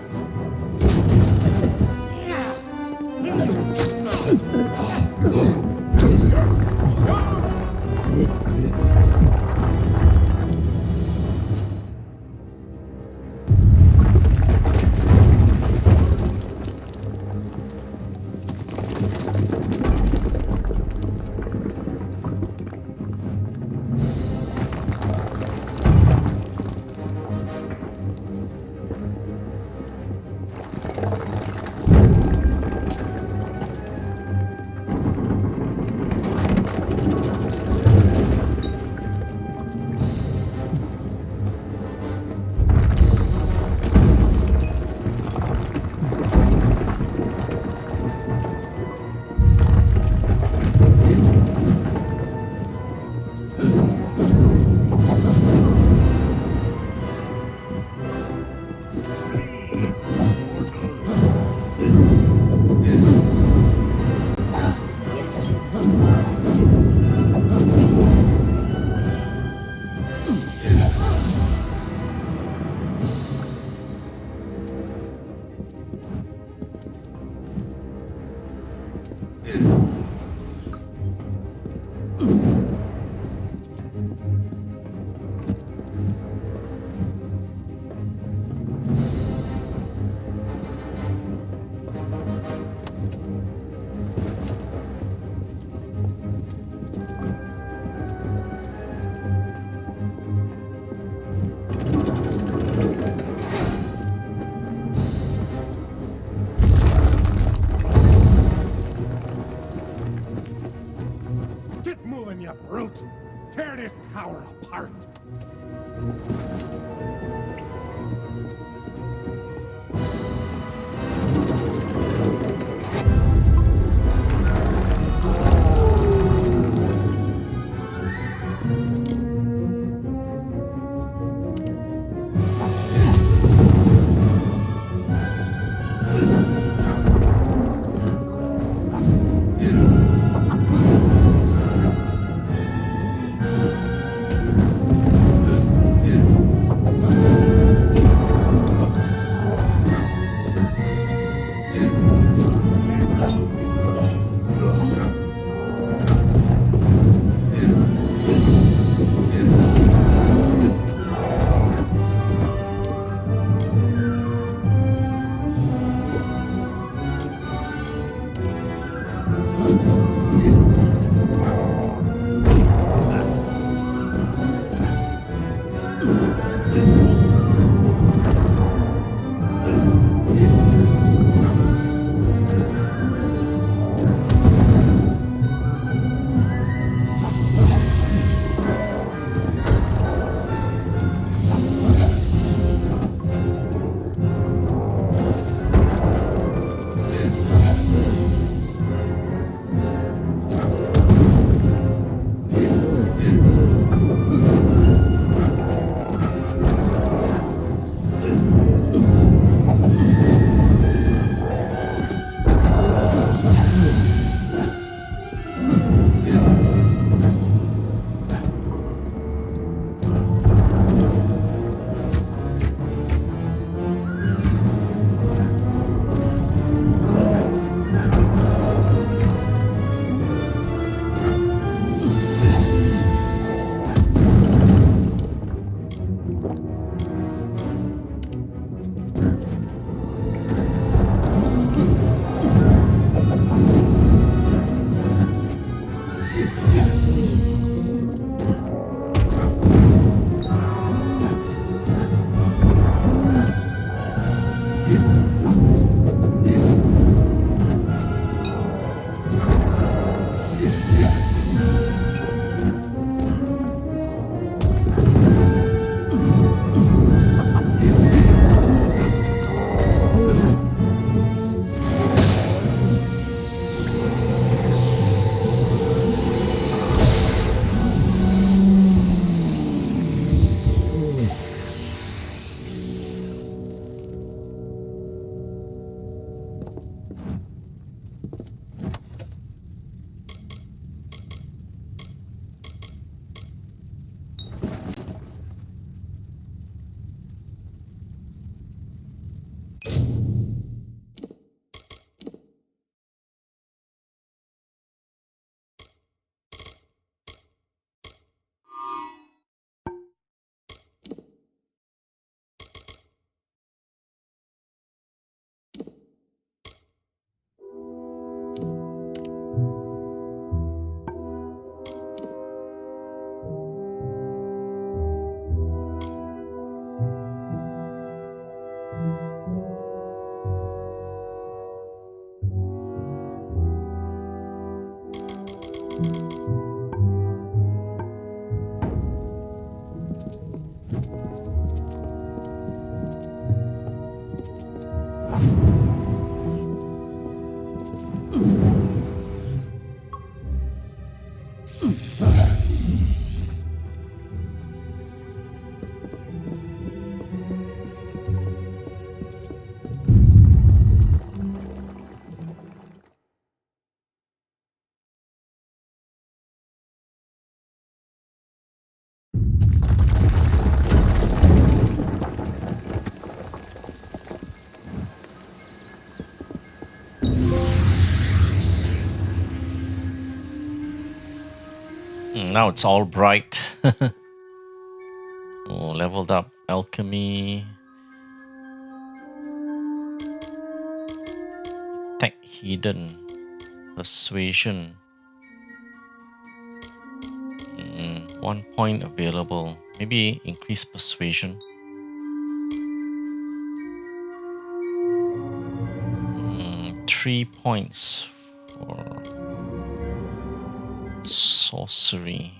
You brute! Tear this tower apart! Now it's all bright. Oh, leveled up alchemy. Tech hidden. Persuasion. 1 point available. Maybe increase persuasion. 3 points for sorcery.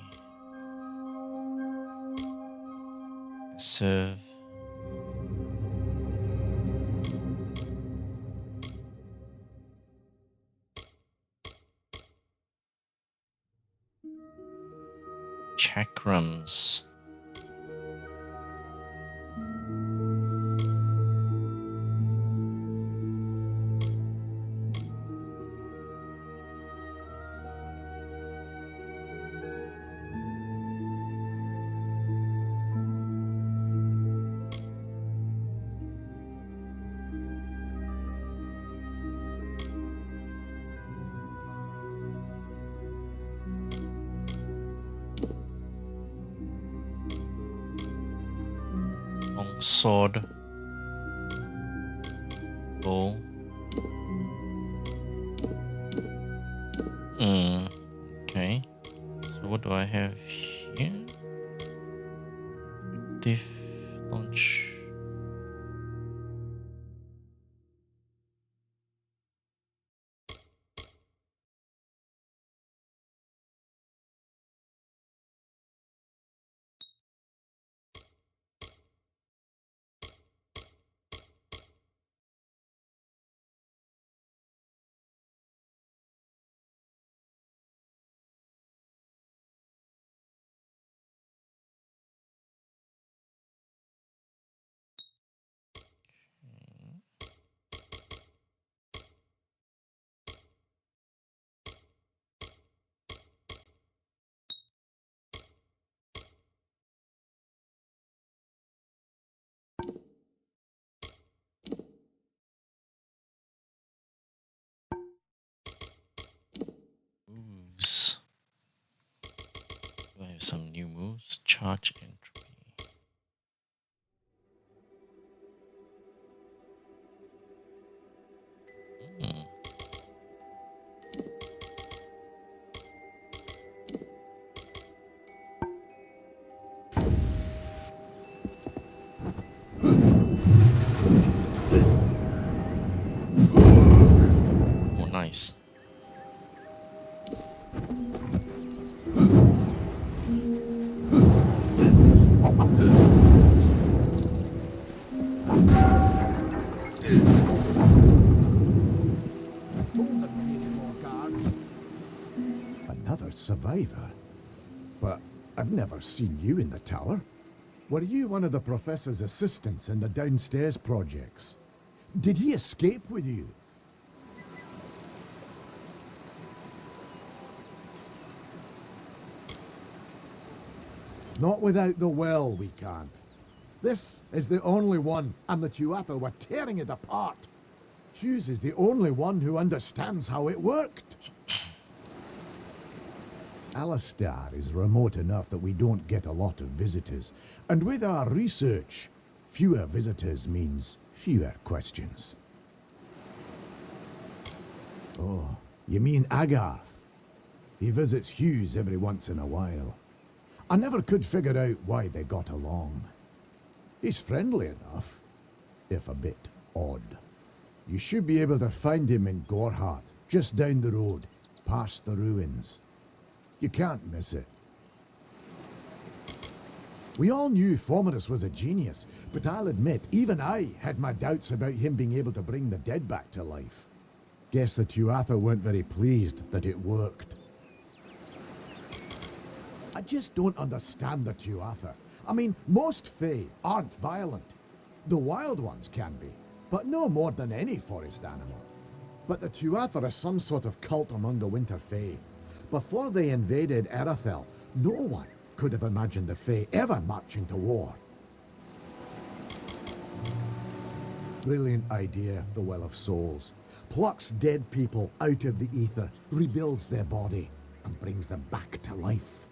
Serve. Chakrams. Long sword. Bow. Okay. So what do I have here? Active launch. Moves. Do I have some new moves? Charge entropy. Oh, nice. Told them we needed more guards. Another survivor? But I've never seen you in the tower. Were you one of the professor's assistants in the downstairs projects? Did he escape with you? Not without the well, we can't. This is the only one, and the Tuatha were tearing it apart. Hughes is the only one who understands how it worked. Alistar is remote enough that we don't get a lot of visitors. And with our research, fewer visitors means fewer questions. Oh, you mean Agarth? He visits Hughes every once in a while. I never could figure out why they got along. He's friendly enough, if a bit odd. You should be able to find him in Gorhart, just down the road, past the ruins. You can't miss it. We all knew Fomerus was a genius, but I'll admit, even I had my doubts about him being able to bring the dead back to life. Guess the Tuatha weren't very pleased that it worked. I just don't understand the Tuatha. I mean, most Fae aren't violent. The wild ones can be, but no more than any forest animal. But the Tuatha are some sort of cult among the Winter Fae. Before they invaded Erythel, no one could have imagined the Fae ever marching to war. Brilliant idea, the Well of Souls. Plucks dead people out of the ether, rebuilds their body, and brings them back to life.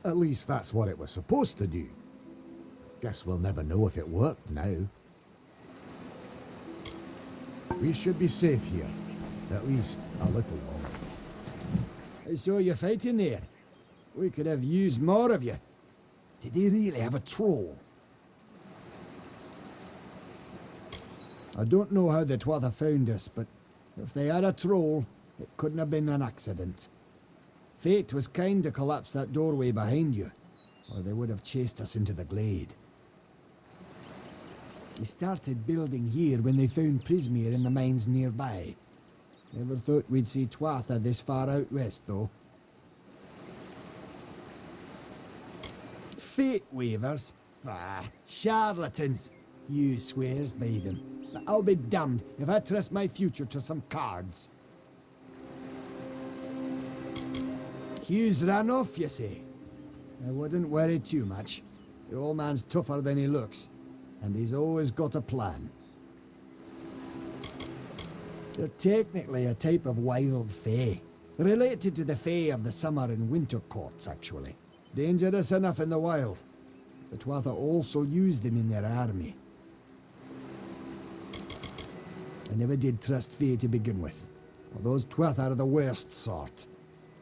At least that's what it was supposed to do. Guess we'll never know if it worked now. We should be safe here, at least a little longer. I saw you fighting there. We could have used more of you. Did they really have a troll? I don't know how the Tuatha found us, but if they had a troll, it couldn't have been an accident. Fate was kind to collapse that doorway behind you, or they would have chased us into the glade. We started building here when they found Prismere in the mines nearby. Never thought we'd see Tuatha this far out west, though. Fate weavers? Ah, charlatans. You swears by them. But I'll be damned if I trust my future to some cards. Hughes ran off, you say? I wouldn't worry too much. The old man's tougher than he looks, and he's always got a plan. They're technically a type of wild fae, related to the fae of the summer and winter courts, actually. Dangerous enough in the wild. The Tuatha also use them in their army. I never did trust fae to begin with. Well, those Tuatha are the worst sort.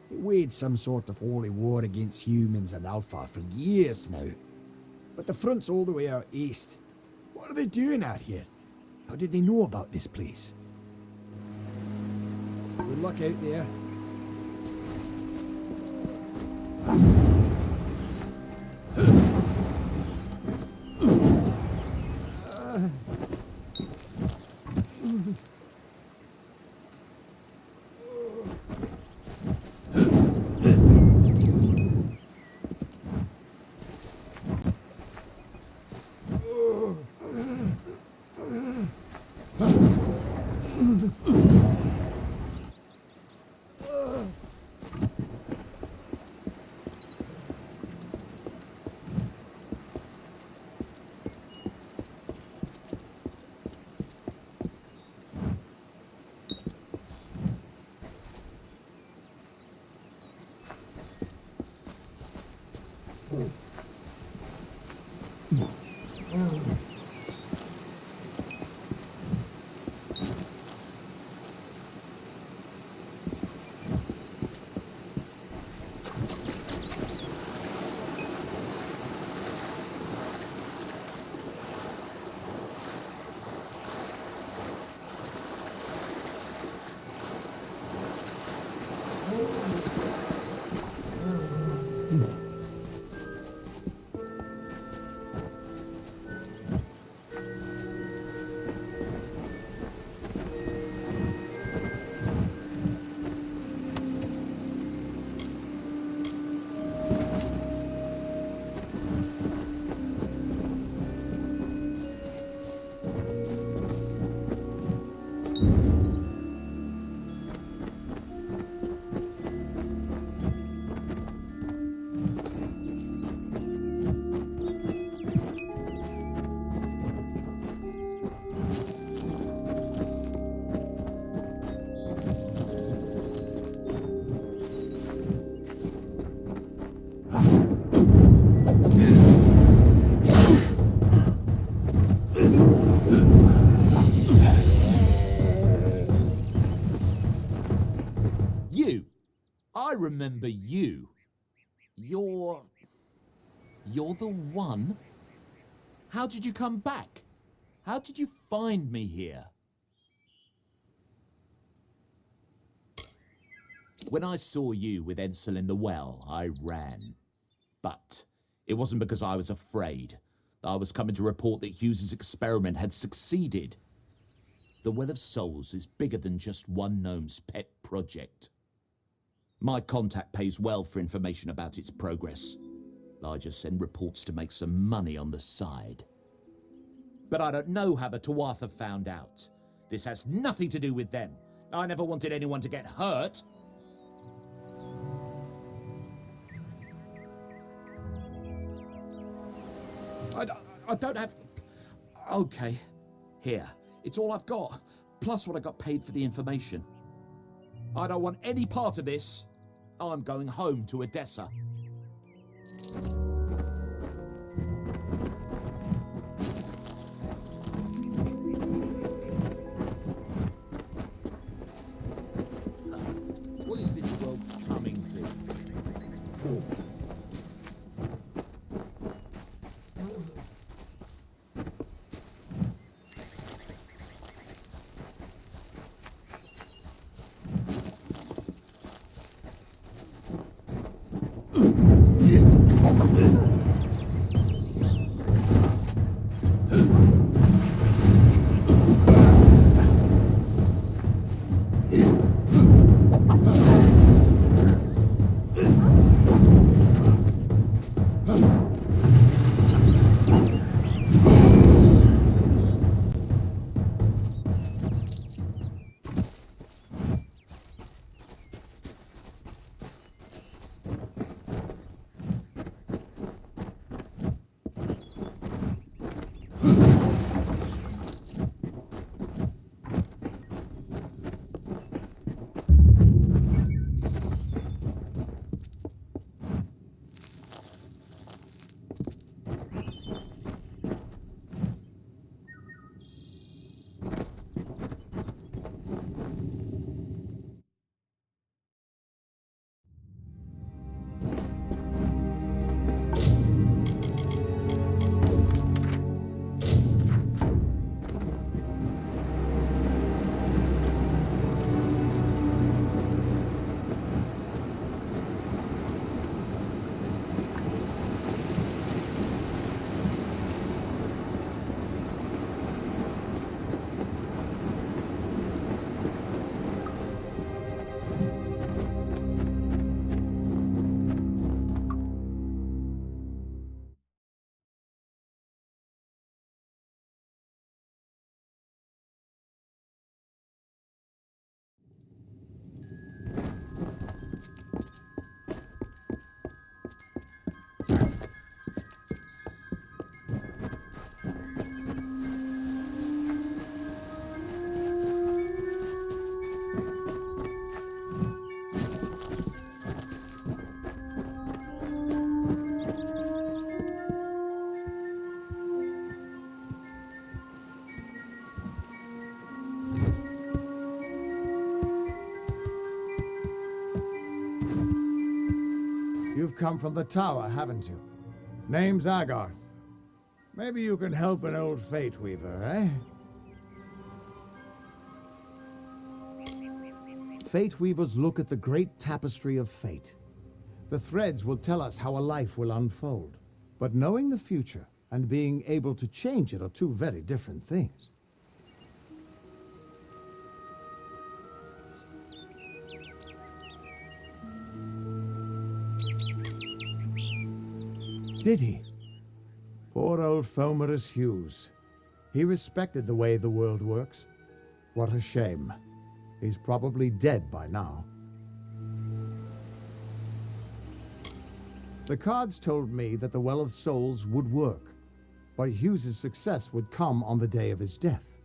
They waged some sort of holy war against humans and Alpha for years now. But the front's all the way out east. What are they doing out here? How did they know about this place? Good luck out there. You! I remember you. You're the one? How did you come back? How did you find me here? When I saw you with Edsel in the well, I ran. But it wasn't because I was afraid. I was coming to report that Hughes's experiment had succeeded. The Well of Souls is bigger than just one gnome's pet project. My contact pays well for information about its progress. I just send reports to make some money on the side. But I don't know how the Tuatha found out. This has nothing to do with them. I never wanted anyone to get hurt. I don't have... Okay, here. It's all I've got, plus what I got paid for the information. I don't want any part of this. I'm going home to Odessa. What is this world coming to? You've come from the tower, haven't you? Name's Agarth. Maybe you can help an old Fate Weaver, eh? Fate Weavers look at the great tapestry of fate. The threads will tell us how a life will unfold. But knowing the future and being able to change it are two very different things. Did he? Poor old Fomerus Hughes. He respected the way the world works. What a shame. He's probably dead by now. The cards told me that the Well of Souls would work, but Hughes's success would come on the day of his death.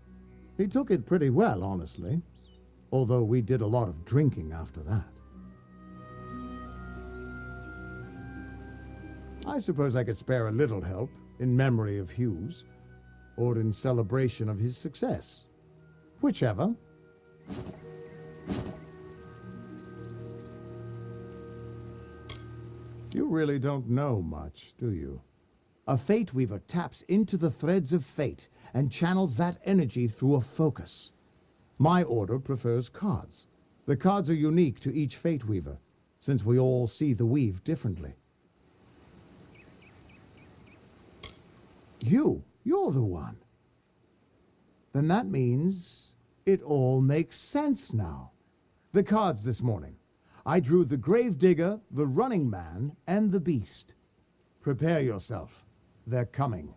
He took it pretty well, honestly, although we did a lot of drinking after that. I suppose I could spare a little help in memory of Hughes, or in celebration of his success. Whichever. You really don't know much, do you? A Fate Weaver taps into the threads of fate and channels that energy through a focus. My order prefers cards. The cards are unique to each Fate Weaver, since we all see the weave differently. You're the one. Then that means it all makes sense now. The cards this morning. I drew the Gravedigger, the Running Man, and the Beast. Prepare yourself. They're coming.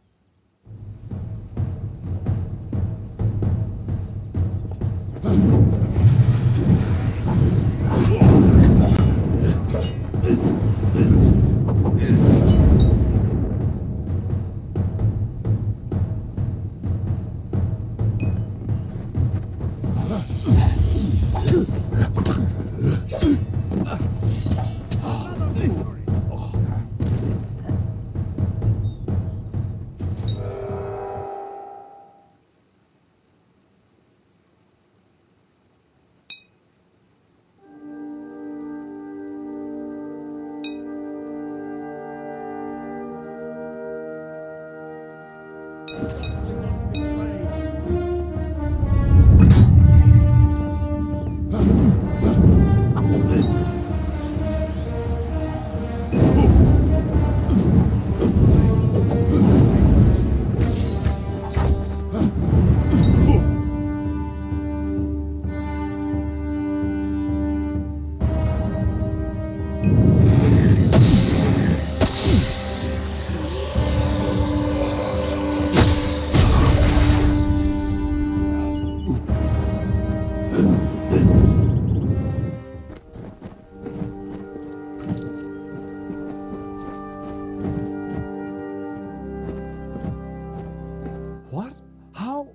What? How?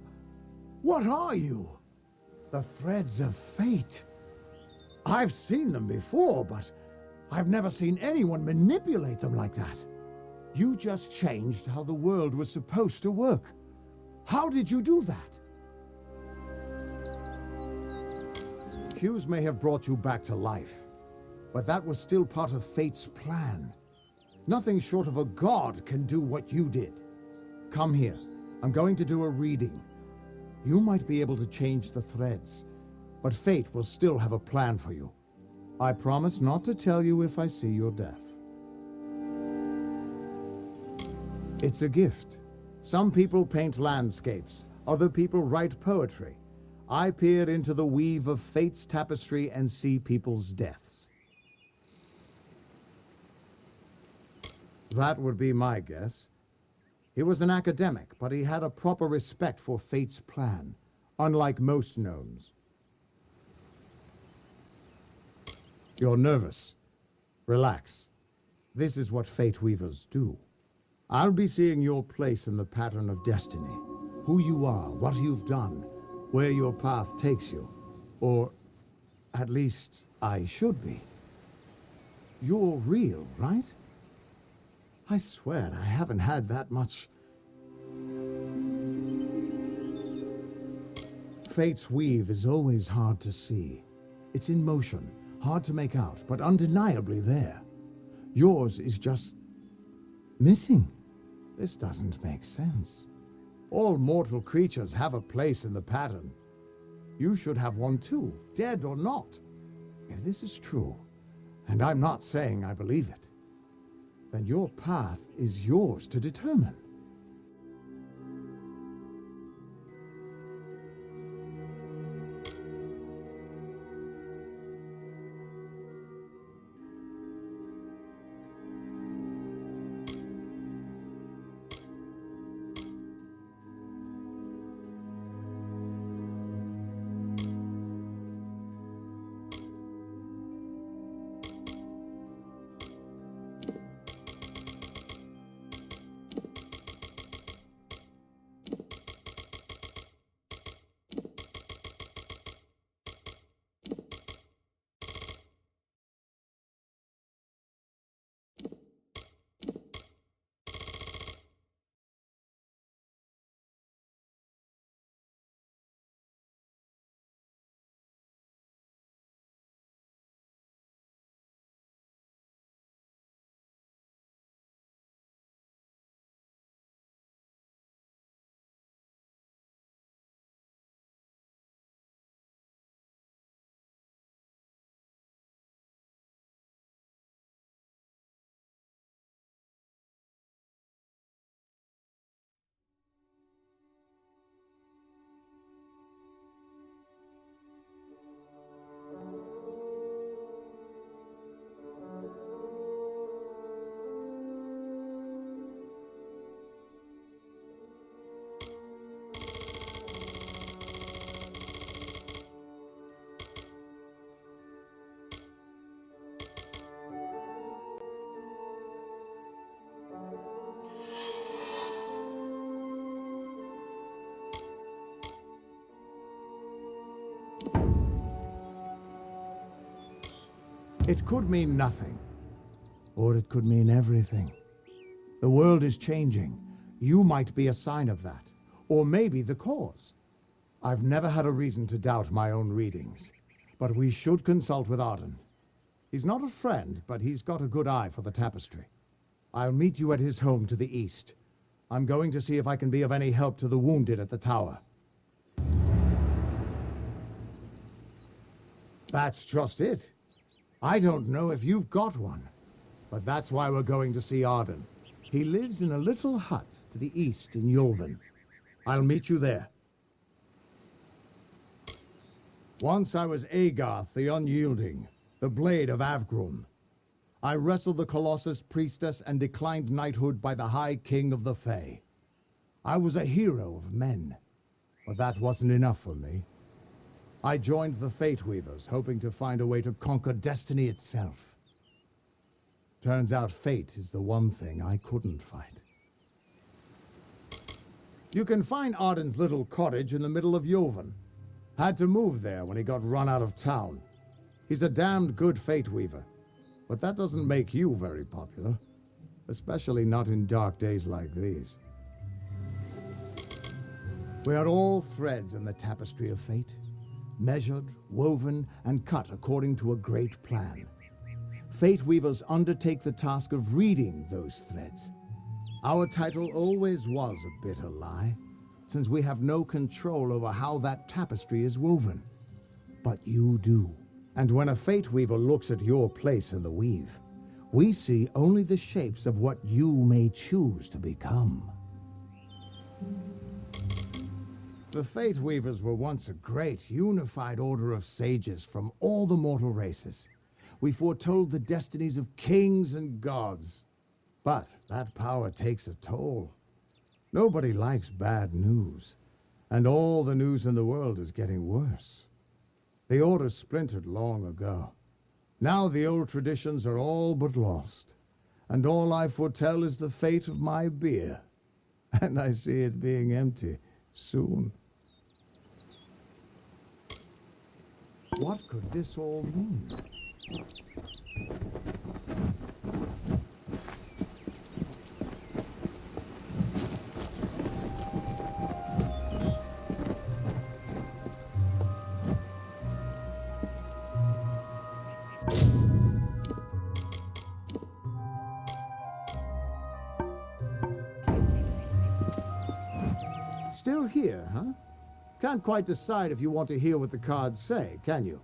What are you? The threads of fate. I've seen them before, but I've never seen anyone manipulate them like that. You just changed how the world was supposed to work. How did you do that? Hughes may have brought you back to life, but that was still part of fate's plan. Nothing short of a god can do what you did. Come here. I'm going to do a reading. You might be able to change the threads, but fate will still have a plan for you. I promise not to tell you if I see your death. It's a gift. Some people paint landscapes, other people write poetry. I peer into the weave of fate's tapestry and see people's deaths. That would be my guess. He was an academic, but he had a proper respect for fate's plan, unlike most gnomes. You're nervous. Relax. This is what fate weavers do. I'll be seeing your place in the pattern of destiny. Who you are, what you've done, where your path takes you. Or, at least, I should be. You're real, right? I swear I haven't had that much. Fate's weave is always hard to see. It's in motion, hard to make out, but undeniably there. Yours is just missing. This doesn't make sense. All mortal creatures have a place in the pattern. You should have one too, dead or not. If this is true, and I'm not saying I believe it, then your path is yours to determine. It could mean nothing, or it could mean everything. The world is changing. You might be a sign of that, or maybe the cause. I've never had a reason to doubt my own readings, but we should consult with Arden. He's not a friend, but he's got a good eye for the tapestry. I'll meet you at his home to the east. I'm going to see if I can be of any help to the wounded at the tower. That's just it. I don't know if you've got one, but that's why we're going to see Arden. He lives in a little hut to the east in Yulven. I'll meet you there. Once I was Agarth the Unyielding, the Blade of Avgrum. I wrestled the Colossus Priestess and declined knighthood by the High King of the Fae. I was a hero of men, but that wasn't enough for me. I joined the Fate Weavers, hoping to find a way to conquer destiny itself. Turns out fate is the one thing I couldn't fight. You can find Arden's little cottage in the middle of Yulven. Had to move there when he got run out of town. He's a damned good Fate Weaver, but that doesn't make you very popular. Especially not in dark days like these. We are all threads in the tapestry of fate. Measured, woven, and cut according to a great plan. Fate Weavers undertake the task of reading those threads. Our title always was a bitter lie, since we have no control over how that tapestry is woven. But you do. And when a Fate Weaver looks at your place in the weave, we see only the shapes of what you may choose to become. The Fate Weavers were once a great, unified order of sages from all the mortal races. We foretold the destinies of kings and gods. But that power takes a toll. Nobody likes bad news, and all the news in the world is getting worse. The Order splintered long ago. Now the old traditions are all but lost, and all I foretell is the fate of my beer. And I see it being empty soon. What could this all mean? Still here, huh? Can't quite decide if you want to hear what the cards say, can you?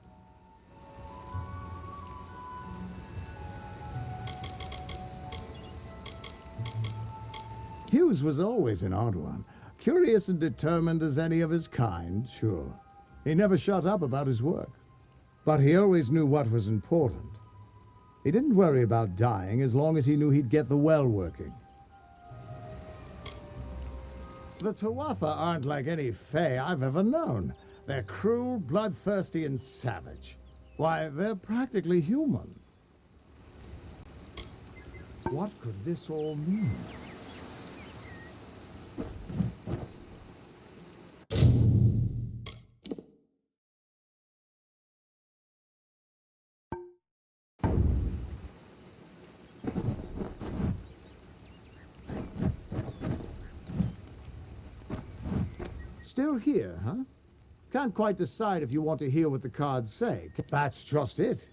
Hughes was always an odd one. Curious and determined as any of his kind, sure. He never shut up about his work. But he always knew what was important. He didn't worry about dying as long as he knew he'd get the well working. The Tuatha aren't like any Fae I've ever known. They're cruel, bloodthirsty, and savage. Why, they're practically human. What could this all mean? Still here, huh? Can't quite decide if you want to hear what the cards say. That's just it.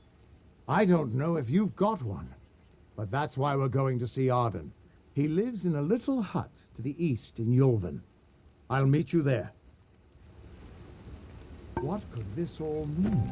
I don't know if you've got one, but that's why we're going to see Arden. He lives in a little hut to the east in Yulven. I'll meet you there. What could this all mean?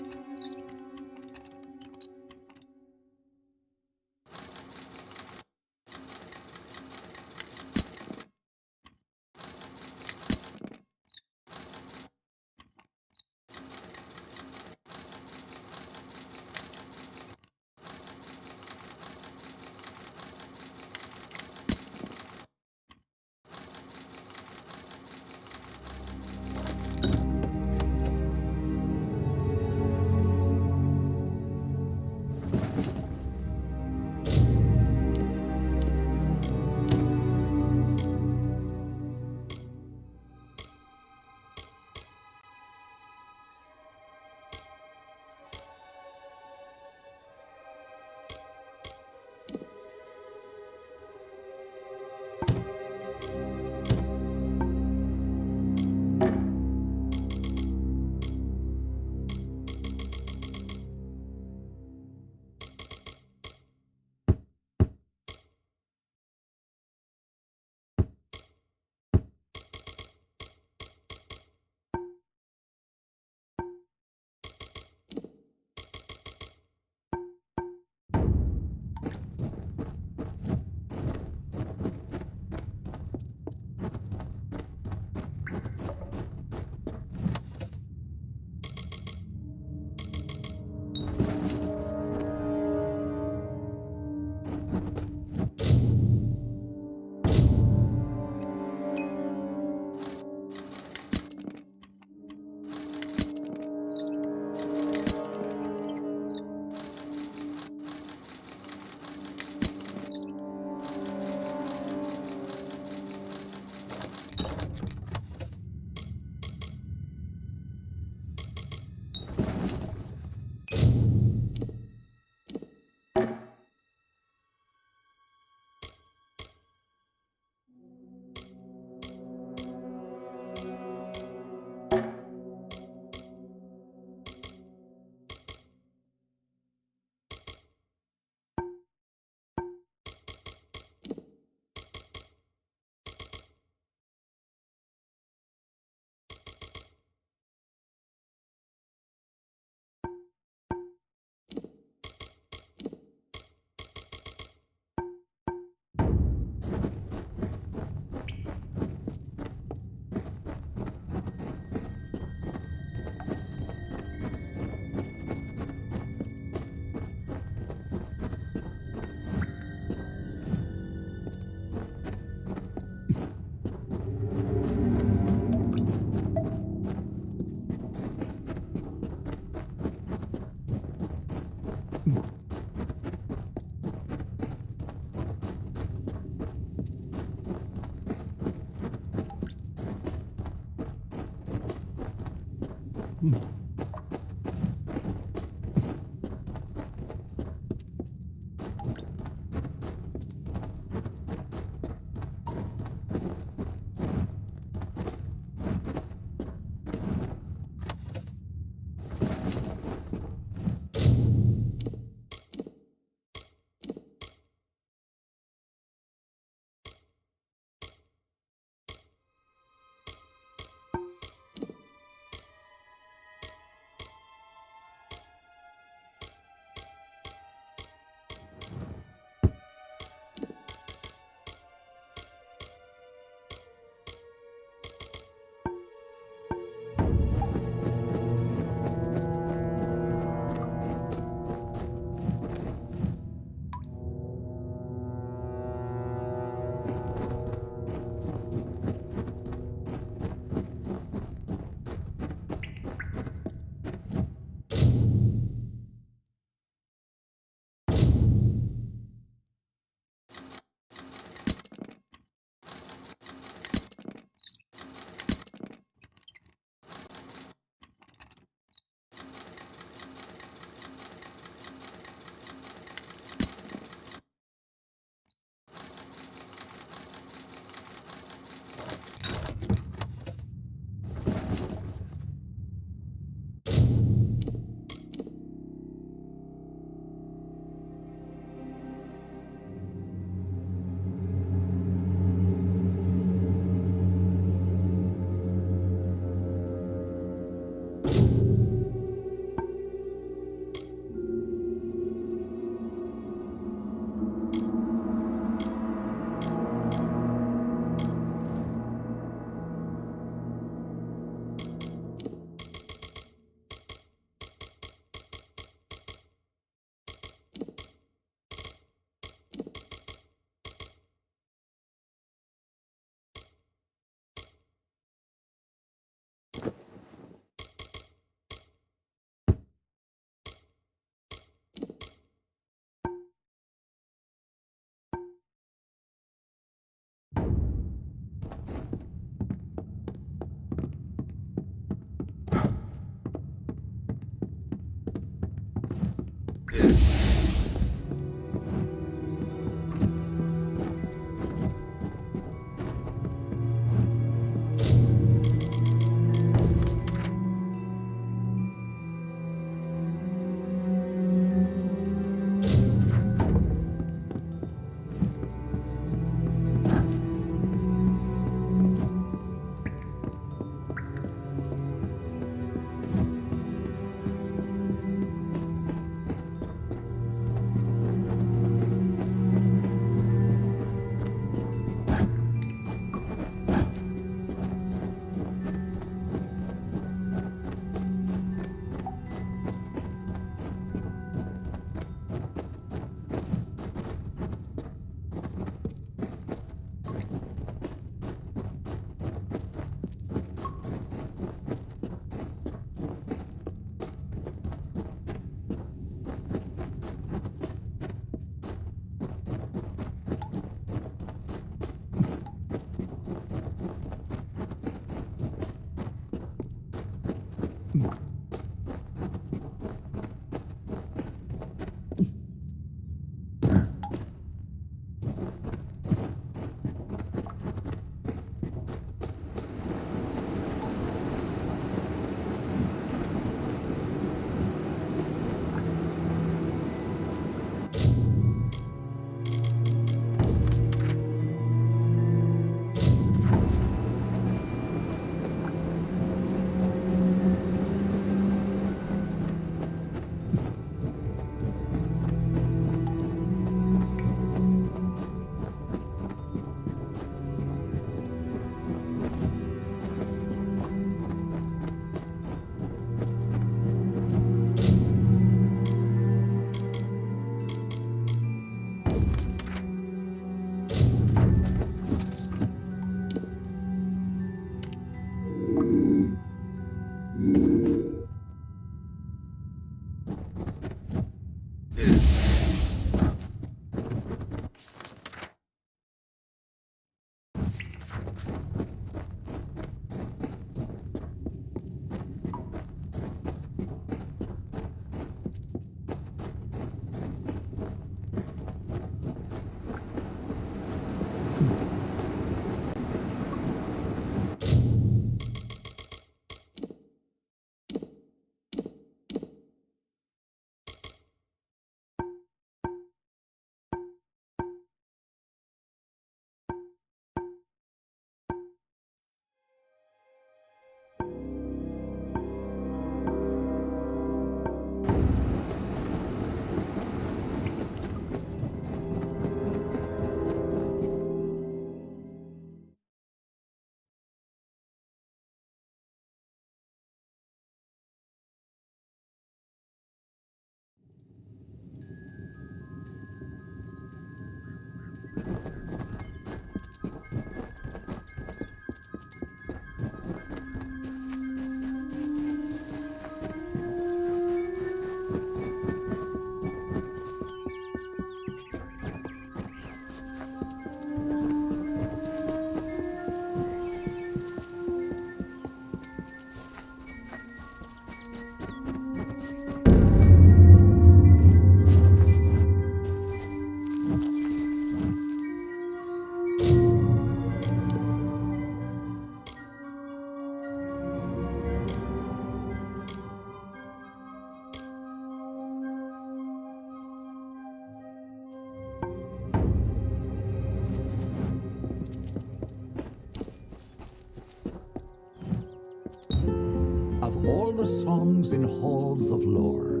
Of all the songs in halls of lore,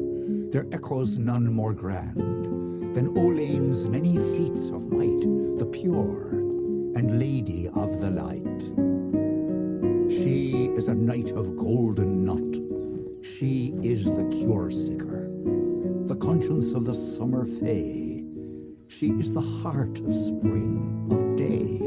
there echoes none more grand than Olane's many feats of might, the pure and lady of the light. She is a knight of golden knot. She is the cure seeker, the conscience of the summer fae. She is the heart of spring, of day.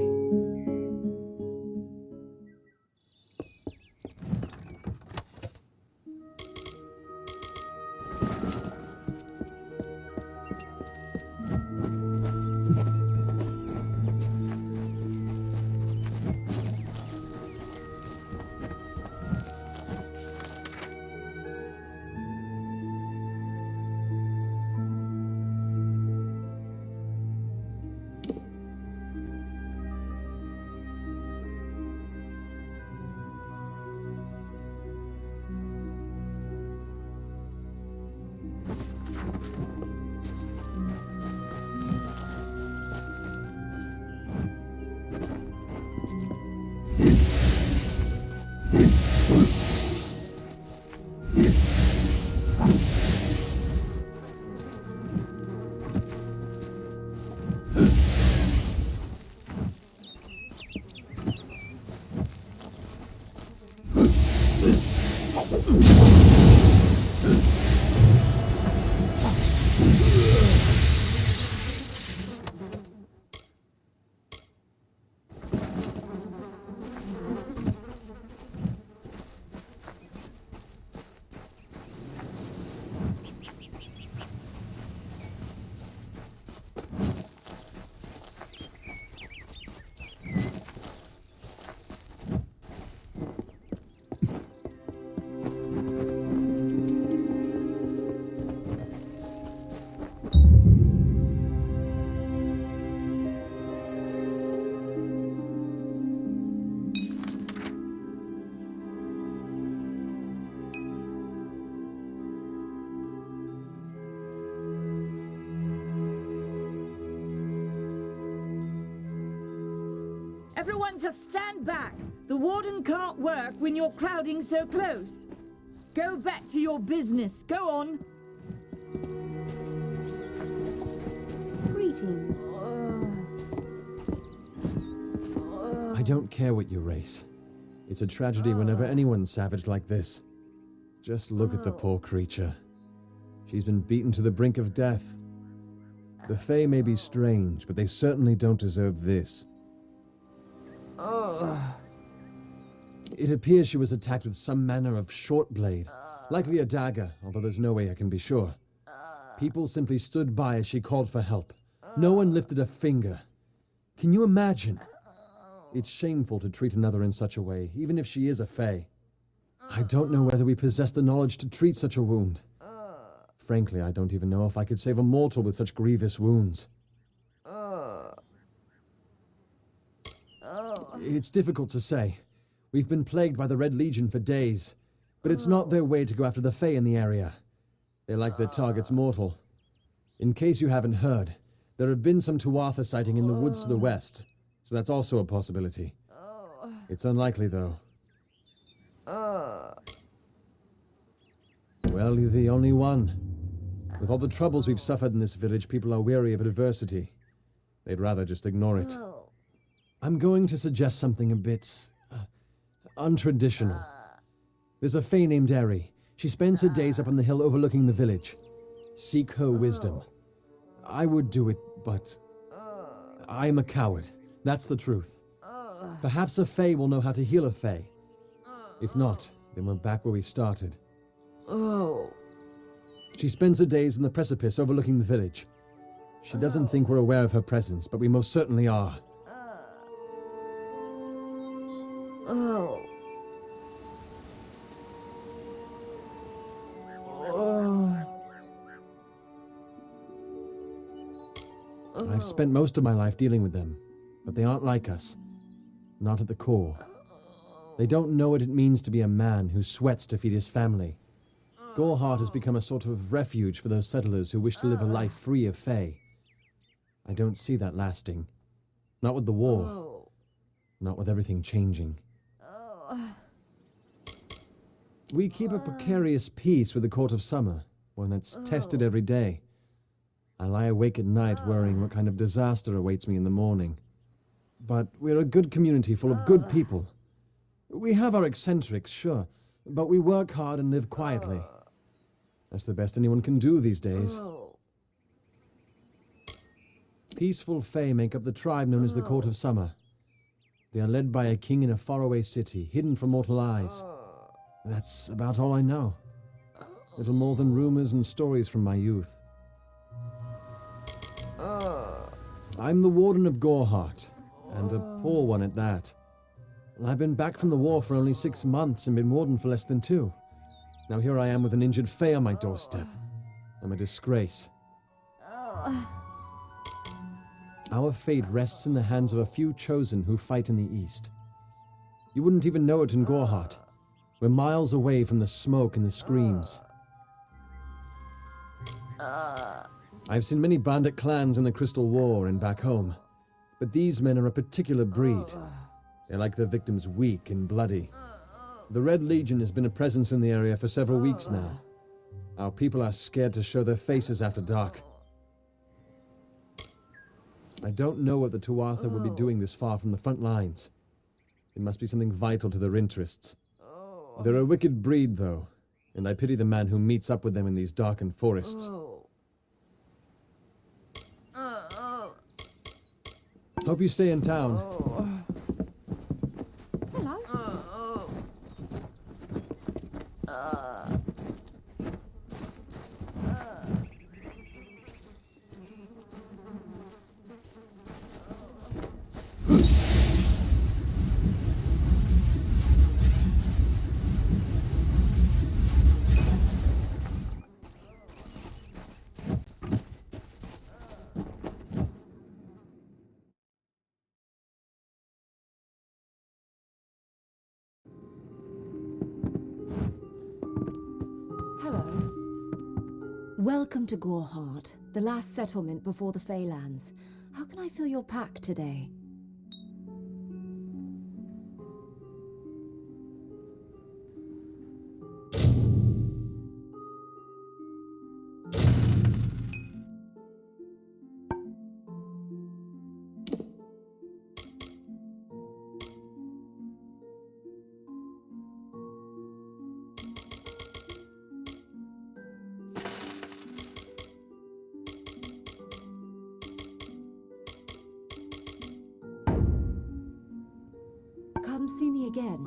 Everyone just stand back. The warden can't work when you're crowding so close. Go back to your business. Go on. Greetings. I don't care what you race. It's a tragedy whenever anyone's savage like this. Just look at the poor creature. She's been beaten to the brink of death. The Fae may be strange, but they certainly don't deserve this. It appears she was attacked with some manner of short blade, likely a dagger, although there's no way I can be sure. People simply stood by as she called for help. No one lifted a finger. Can you imagine? It's shameful to treat another in such a way, even if she is a fae. I don't know whether we possess the knowledge to treat such a wound. Frankly, I don't even know if I could save a mortal with such grievous wounds. It's difficult to say. We've been plagued by the Red Legion for days, but it's not their way to go after the fae in the area. They like their targets mortal. In case you haven't heard, there have been some Tuatha sighting in the woods to the west, so that's also a possibility. It's unlikely, though. Well, you're the only one. With all the troubles we've suffered in this village, people are weary of adversity. They'd rather just ignore it. I'm going to suggest something a bit untraditional. There's a fae named Eri. She spends her days up on the hill overlooking the village. Seek her wisdom. I would do it, but I'm a coward. That's the truth. Perhaps a fae will know how to heal a fae. If not, then we're back where we started. She spends her days in the precipice overlooking the village. She doesn't think we're aware of her presence, but we most certainly are. I've spent most of my life dealing with them, but they aren't like us. Not at the core. They don't know what it means to be a man who sweats to feed his family. Goreheart has become a sort of refuge for those settlers who wish to live a life free of fae. I don't see that lasting. Not with the war. Not with everything changing. We keep a precarious peace with the Court of Summer, one that's tested every day. I lie awake at night worrying what kind of disaster awaits me in the morning. But we're a good community full of good people. We have our eccentrics, sure, but we work hard and live quietly. That's the best anyone can do these days. Peaceful fae make up the tribe known as the Court of Summer. They are led by a king in a faraway city, hidden from mortal eyes. That's about all I know. Little more than rumors and stories from my youth. I'm the Warden of Goreheart, and a poor one at that. I've been back from the war for only 6 months and been Warden for less than 2. Now here I am with an injured fae on my doorstep. I'm a disgrace. Our fate rests in the hands of a few chosen who fight in the east. You wouldn't even know it in Goreheart. We're miles away from the smoke and the screams. I've seen many bandit clans in the Crystal War and back home, but these men are a particular breed. They like their victims weak and bloody. The Red Legion has been a presence in the area for several weeks now. Our people are scared to show their faces after dark. I don't know what the Tuatha would be doing this far from the front lines. It must be something vital to their interests. They're a wicked breed, though, and I pity the man who meets up with them in these darkened forests. Hope you stay in town. Hello. Hello. Welcome to Goreheart, the last settlement before the Feylands. How can I fill your pack today? Come see me again.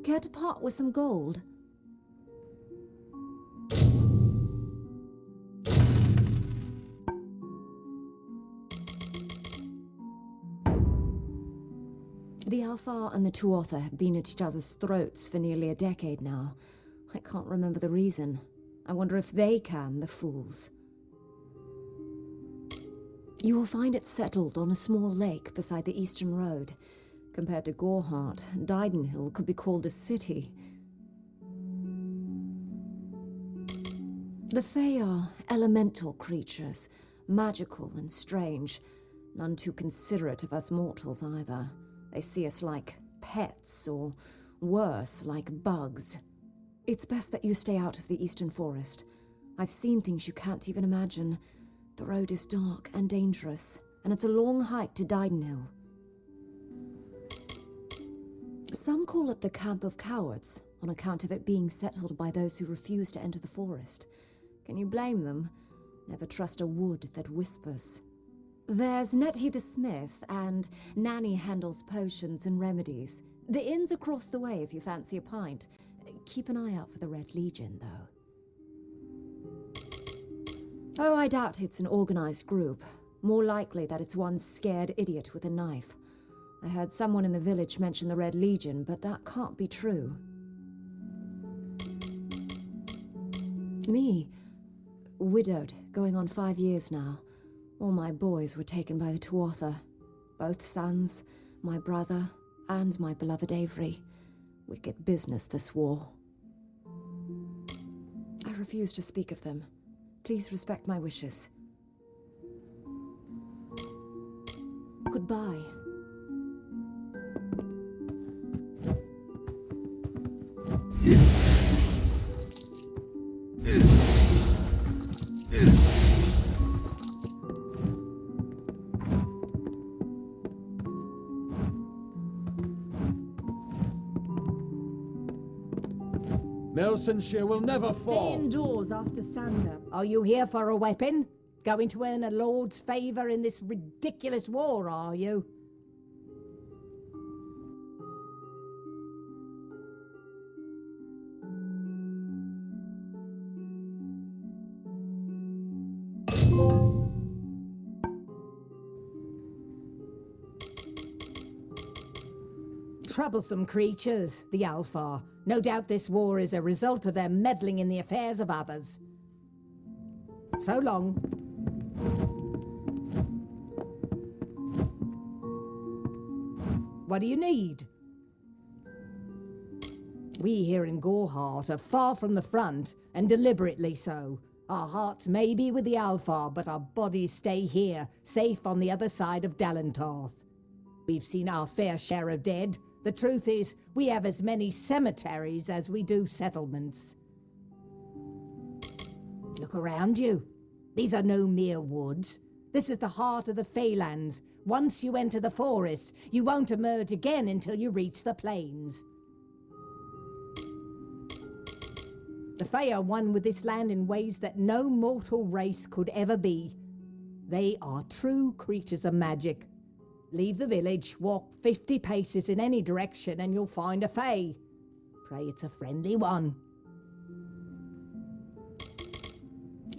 Care to part with some gold? The Alfar and the Tuatha have been at each other's throats for nearly a decade now. I can't remember the reason. I wonder if they can, the fools. You will find it settled on a small lake beside the eastern road. Compared to Gorehart, Didenhill could be called a city. The Fae are elemental creatures, magical and strange. None too considerate of us mortals either. They see us like pets, or worse, like bugs. It's best that you stay out of the eastern forest. I've seen things you can't even imagine. The road is dark and dangerous, and it's a long hike to Didenhill. Some call it the Camp of Cowards, on account of it being settled by those who refuse to enter the forest. Can you blame them? Never trust a wood that whispers. There's Nettie the Smith, and Nanny handles potions and remedies. The inn's across the way if you fancy a pint. Keep an eye out for the Red Legion, though. Oh, I doubt it's an organized group. More likely that it's one scared idiot with a knife. I heard someone in the village mention the Red Legion, but that can't be true. Me. Widowed, going on 5 years now. All my boys were taken by the Tuatha. Both sons, my brother, and my beloved Avery. Wicked business, this war. I refuse to speak of them. Please respect my wishes. Goodbye. Melsonshire will never fall. Stay indoors after Sander. Are you here for a weapon? Going to earn a lord's favour in this ridiculous war, are you? Troublesome creatures, the Alfar. No doubt this war is a result of their meddling in the affairs of others. So long. What do you need? We here in Gorehart are far from the front, and deliberately so. Our hearts may be with the Alfar, but our bodies stay here, safe on the other side of Dalentarth. We've seen our fair share of dead. The truth is, we have as many cemeteries as we do settlements. Look around you. These are no mere woods. This is the heart of the Feylands. Once you enter the forest, you won't emerge again until you reach the plains. The Fey are one with this land in ways that no mortal race could ever be. They are true creatures of magic. Leave the village, walk 50 paces in any direction, and you'll find a Fey. Pray it's a friendly one.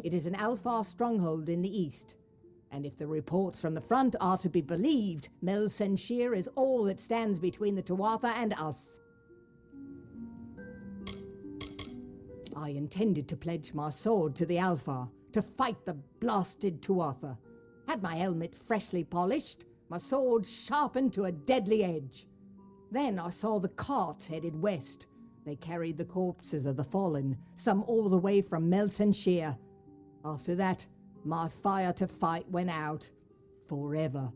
It is an Alfar stronghold in the east, and if the reports from the front are to be believed, Melsonshire is all that stands between the Tuatha and us. I intended to pledge my sword to the Alfar, to fight the blasted Tuatha. Had my helmet freshly polished, my sword sharpened to a deadly edge. Then I saw the carts headed west. They carried the corpses of the fallen, some all the way from Melsonshire. After that, my fire to fight went out. Forever.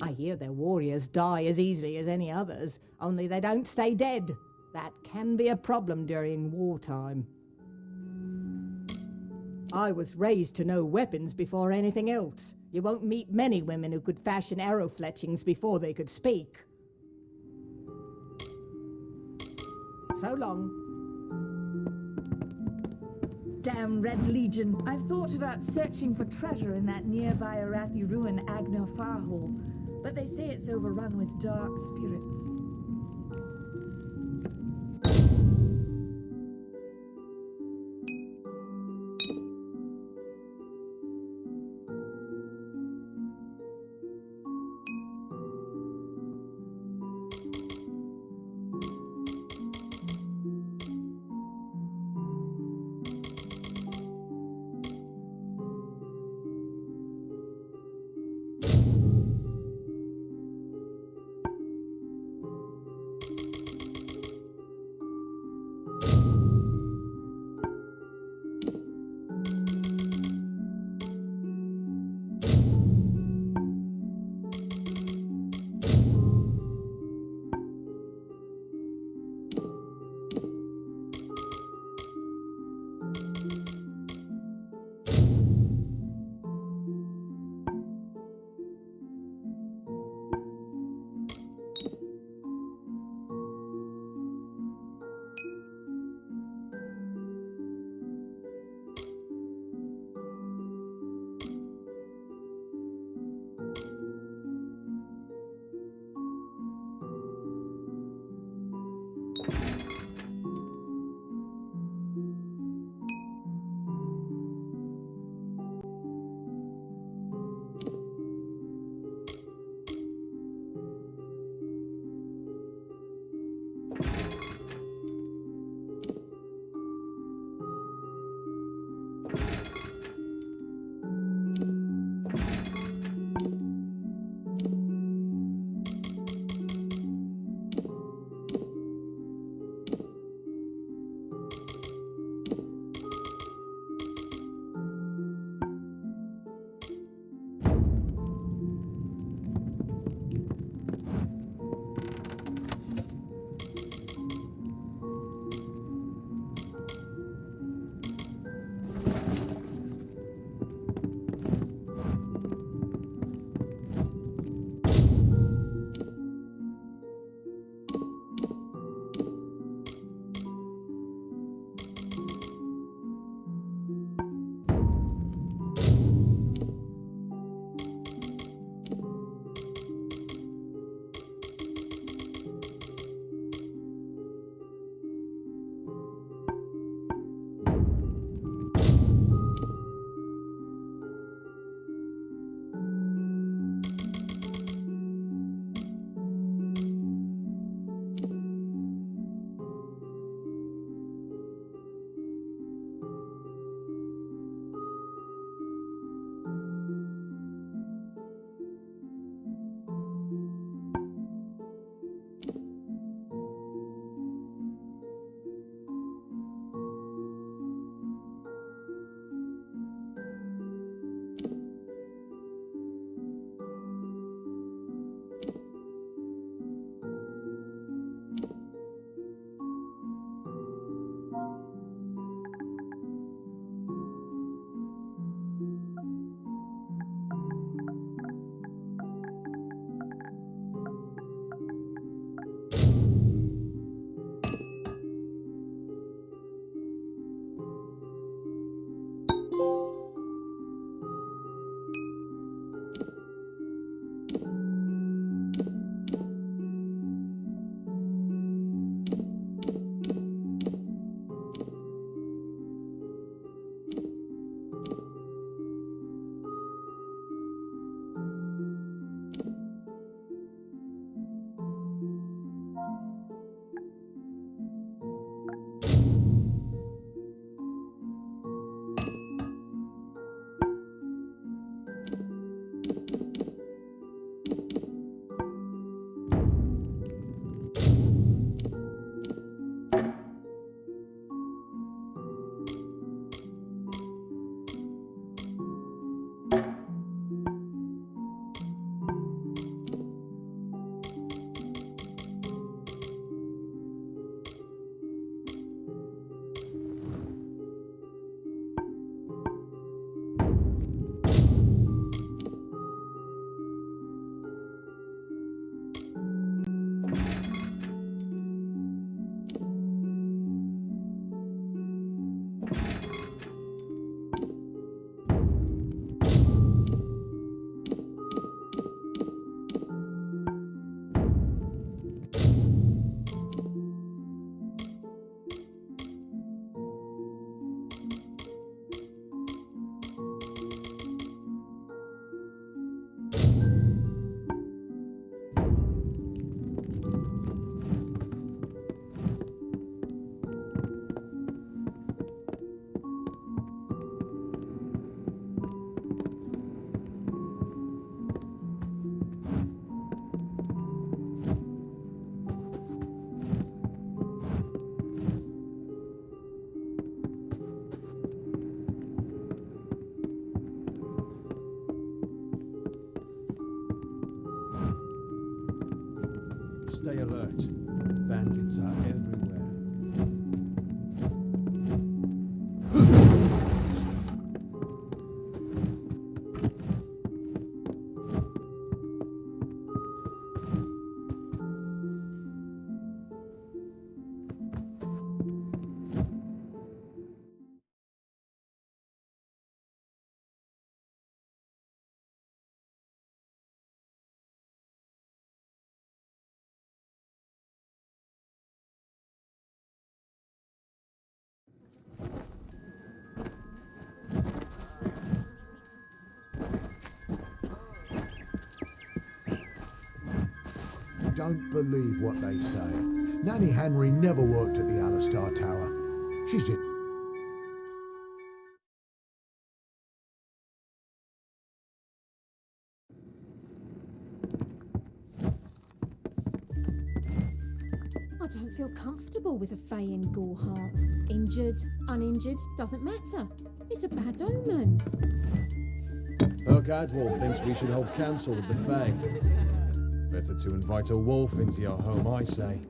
I hear their warriors die as easily as any others, only they don't stay dead. That can be a problem during wartime. I was raised to know weapons before anything else. You won't meet many women who could fashion arrow fletchings before they could speak. So long. Damn Red Legion. I've thought about searching for treasure in that nearby Arathi ruin Agner Farhall, but they say it's overrun with dark spirits. Stay alert. Bandits are everywhere. don't believe what they say. Nanny Henry never worked at the Alistar Tower. She's just... I don't feel comfortable with a Fae in Goreheart. Injured, uninjured, doesn't matter. It's a bad omen. Gadwall thinks we should hold council with the Fae. Better to invite a wolf into your home, I say.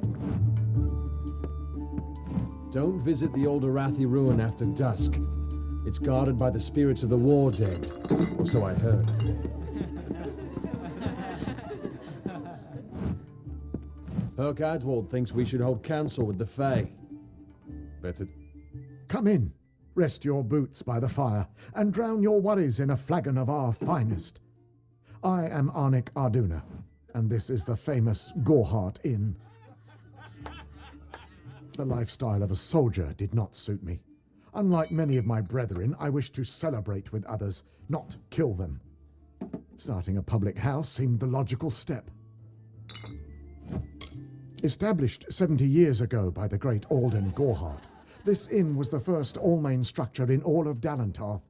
Don't visit the old Arathi ruin after dusk. It's guarded by the spirits of the war dead, or so I heard. Gadwall thinks we should hold council with the Fae. Better... Come in. Rest your boots by the fire, and drown your worries in a flagon of our finest. I am Arnik Arduna, and this is the famous Goreheart Inn. The lifestyle of a soldier did not suit me. Unlike many of my brethren, I wish to celebrate with others, not kill them. Starting a public house seemed the logical step. Established 70 years ago by the great Alden Goreheart, this inn was the first all-main structure in all of Dalentarth.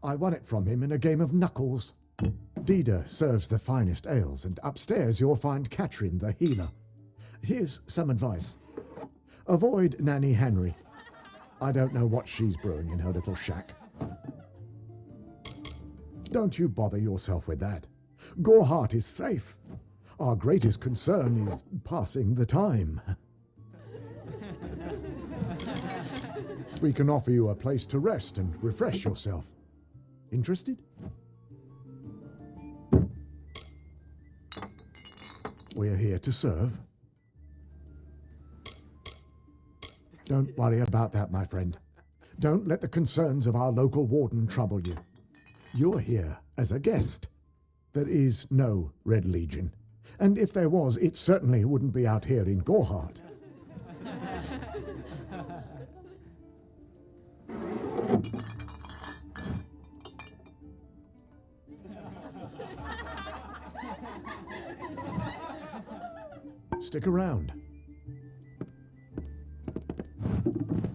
I won it from him in a game of knuckles. Dida serves the finest ales, and upstairs you'll find Katrin the healer. Here's some advice. Avoid Nanny Henry. I don't know what she's brewing in her little shack. Don't you bother yourself with that. Goreheart is safe. Our greatest concern is passing the time. We can offer you a place to rest and refresh yourself. Interested? We're here to serve. Don't worry about that, my friend. Don't let the concerns of our local warden trouble you. You're here as a guest. There is no Red Legion. And if there was, it certainly wouldn't be out here in Goreheart. Stick around.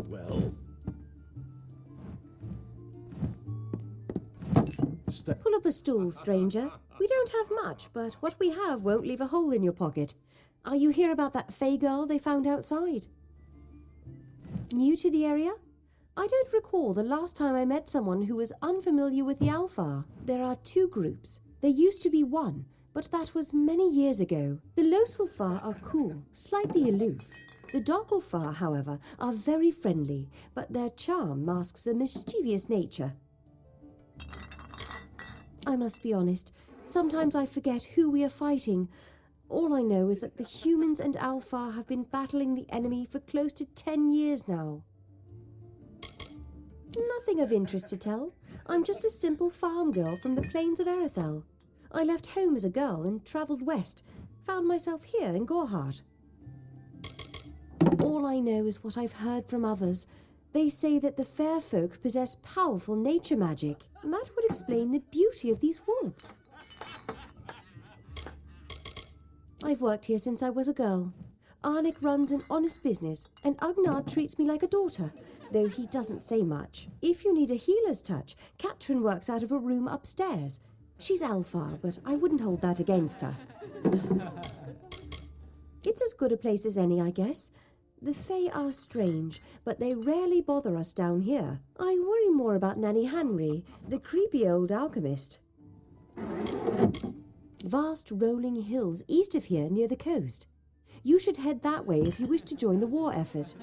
Well... Pull up a stool, stranger. We don't have much, but what we have won't leave a hole in your pocket. Are you here about that Fae girl they found outside? New to the area? I don't recall the last time I met someone who was unfamiliar with the Alfar. There are two groups. There used to be one, but that was many years ago. The Loselfar are cool, slightly aloof. The Dogelfar, however, are very friendly, but their charm masks a mischievous nature. I must be honest, sometimes I forget who we are fighting. All I know is that the humans and Alfar have been battling the enemy for close to 10 years now. Nothing of interest to tell. I'm just a simple farm girl from the plains of Erethel. I left home as a girl and travelled west, found myself here in Goreheart. All I know is what I've heard from others. They say that the fair folk possess powerful nature magic. That would explain the beauty of these woods. I've worked here since I was a girl. Arnik runs an honest business, and Ugnar treats me like a daughter, though he doesn't say much. If you need a healer's touch, Katrin works out of a room upstairs. She's Alfar, but I wouldn't hold that against her. It's as good a place as any, I guess. The Fae are strange, but they rarely bother us down here. I worry more about Nanny Henry, the creepy old alchemist. Vast rolling hills east of here near the coast. You should head that way if you wish to join the war effort.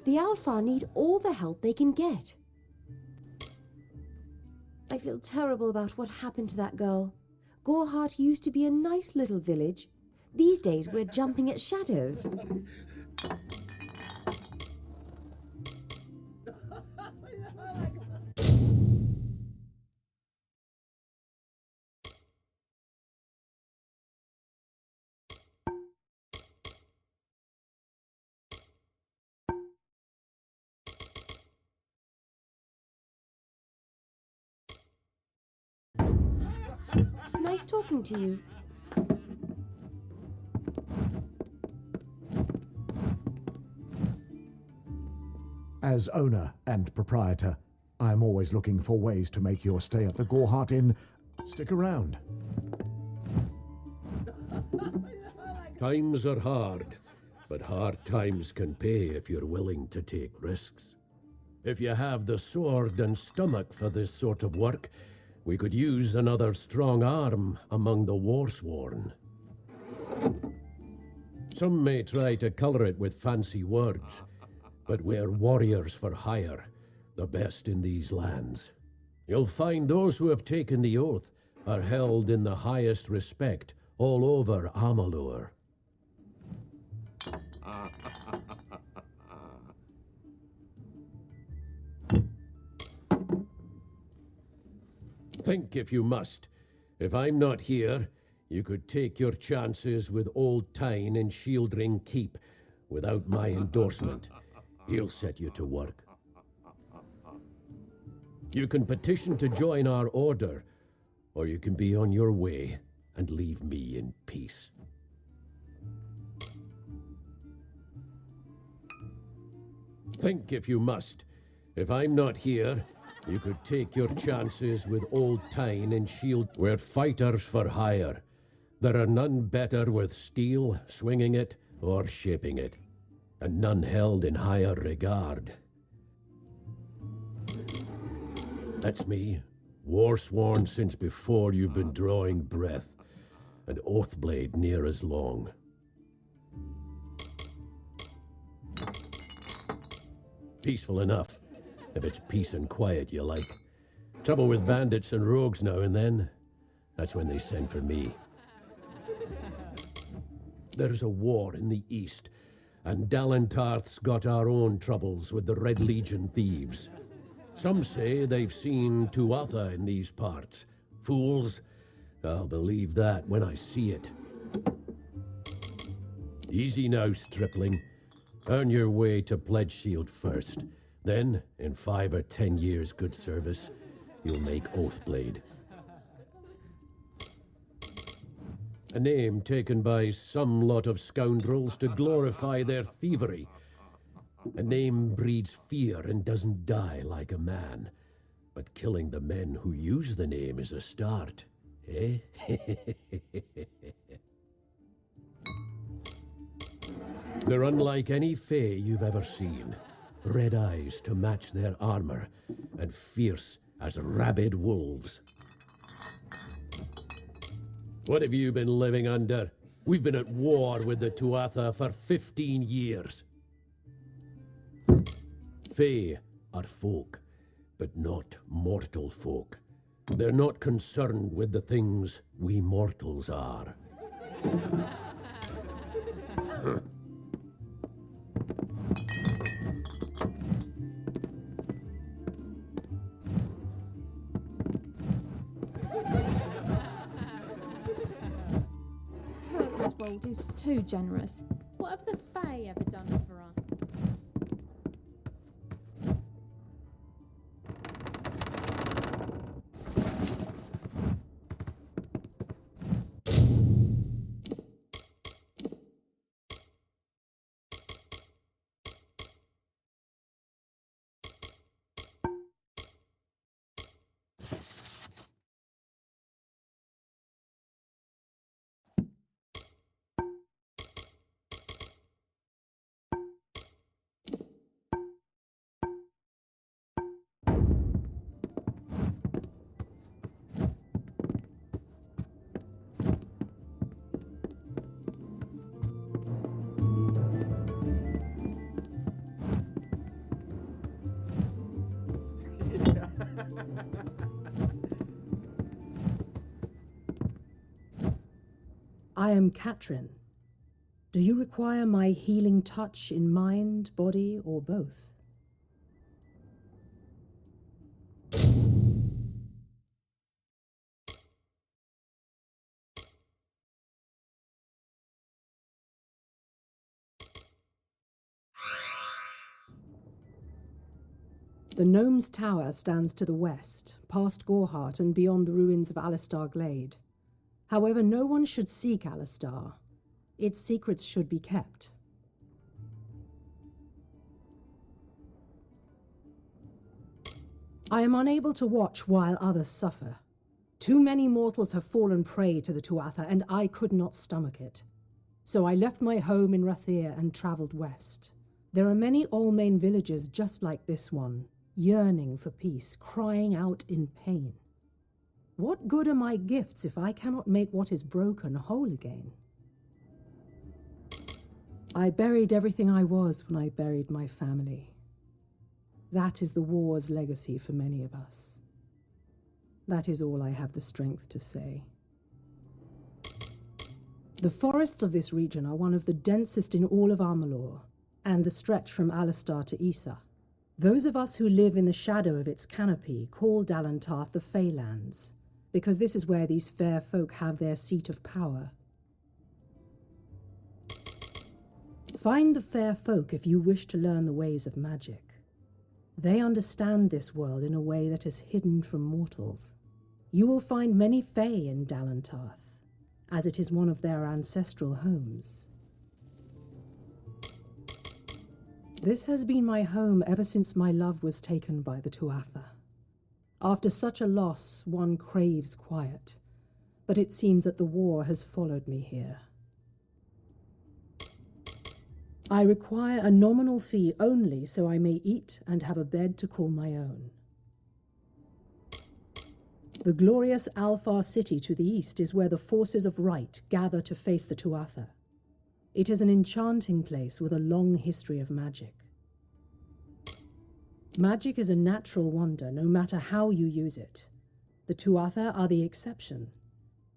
The Alfar need all the help they can get. I feel terrible about what happened to that girl. Goreheart used to be a nice little village. These days we're jumping at shadows. Nice talking to you. As owner and proprietor, I am always looking for ways to make your stay at the Gorehart Inn stick around. Times are hard, but hard times can pay if you're willing to take risks. If you have the sword and stomach for this sort of work, we could use another strong arm among the warsworn. Some may try to colour it with fancy words, but we're warriors for hire, the best in these lands. You'll find those who have taken the oath are held in the highest respect all over Amalur. Think if you must. If I'm not here, you could take your chances with Old Tyne in Shieldring Keep without my endorsement. He'll set you to work. You can petition to join our order, or you can be on your way and leave me in peace. Think if you must. If I'm not here, you could take your chances with Old Tyne in Shield. We're fighters for hire. There are none better with steel, swinging it, or shaping it, and none held in higher regard. That's me, warsworn since before you've been drawing breath, and Oathblade near as long. Peaceful enough, if it's peace and quiet you like. Trouble with bandits and rogues now and then, that's when they send for me. There's a war in the east, and Dalentarth's got our own troubles with the Red Legion thieves. Some say they've seen Tuatha in these parts. Fools, I'll believe that when I see it. Easy now, stripling. Earn your way to Pledge Shield first. Then, in 5 or 10 years' good service, you'll make Oathblade. A name taken by some lot of scoundrels to glorify their thievery. A name breeds fear and doesn't die like a man. But killing the men who use the name is a start, eh? They're unlike any fae you've ever seen. Red eyes to match their armor, and fierce as rabid wolves. What have you been living under? We've been at war with the Tuatha for 15 years. Fae are folk, but not mortal folk. They're not concerned with the things we mortals are. World is too generous. What have the Fae ever done for us? I am Katrin. Do you require my healing touch in mind, body, or both? The Gnome's Tower stands to the west, past Gorehart and beyond the ruins of Alistar Glade. However, no one should seek Alistar. Its secrets should be kept. I am unable to watch while others suffer. Too many mortals have fallen prey to the Tuatha, and I could not stomach it. So I left my home in Rathir and travelled west. There are many Almain villages just like this one, yearning for peace, crying out in pain. What good are my gifts if I cannot make what is broken whole again? I buried everything I was when I buried my family. That is the war's legacy for many of us. That is all I have the strength to say. The forests of this region are one of the densest in all of Amalur, and the stretch from Alistar to Isa. Those of us who live in the shadow of its canopy call Dalantarth the Feylands, because this is where these fair folk have their seat of power. Find the fair folk if you wish to learn the ways of magic. They understand this world in a way that is hidden from mortals. You will find many Fey in Dalantarth, as it is one of their ancestral homes. This has been my home ever since my love was taken by the Tuatha. After such a loss, one craves quiet, but it seems that the war has followed me here. I require a nominal fee only so I may eat and have a bed to call my own. The glorious Alfar city to the east is where the forces of right gather to face the Tuatha. It is an enchanting place with a long history of magic. Magic is a natural wonder, no matter how you use it. The Tuatha are the exception.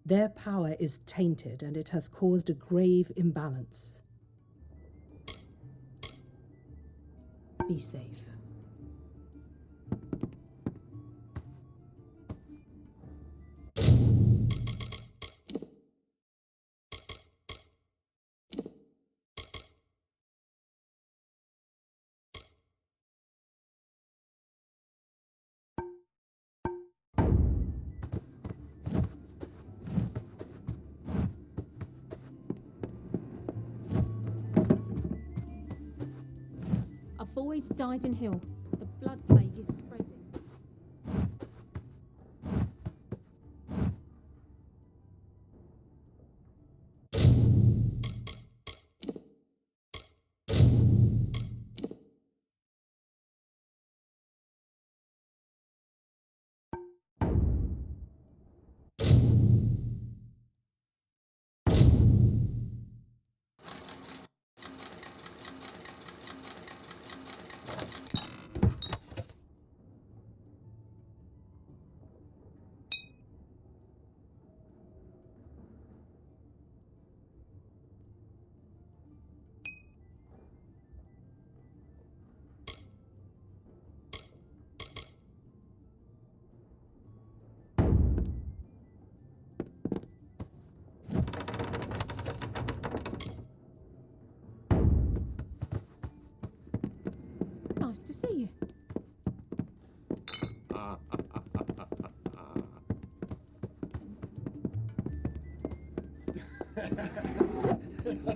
Their power is tainted, and it has caused a grave imbalance. Be safe. Avoid Dyden Hill. The blood plague is spreading. Nice to see you.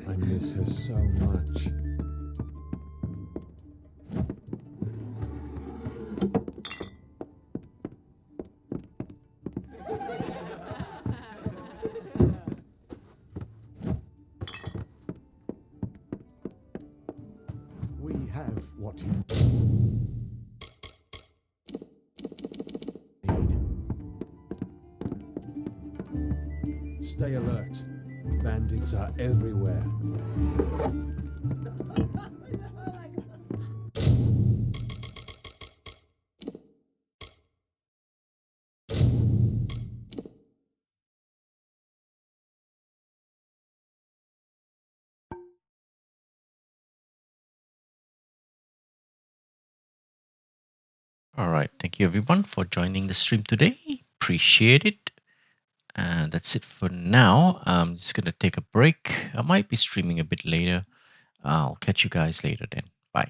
I miss her so much. We have what you need. Stay alert. Bandits are everywhere. All right. Thank you everyone for joining the stream today. Appreciate it. And that's it for now. I'm just going to take a break. I might be streaming a bit later. I'll catch you guys later then. Bye.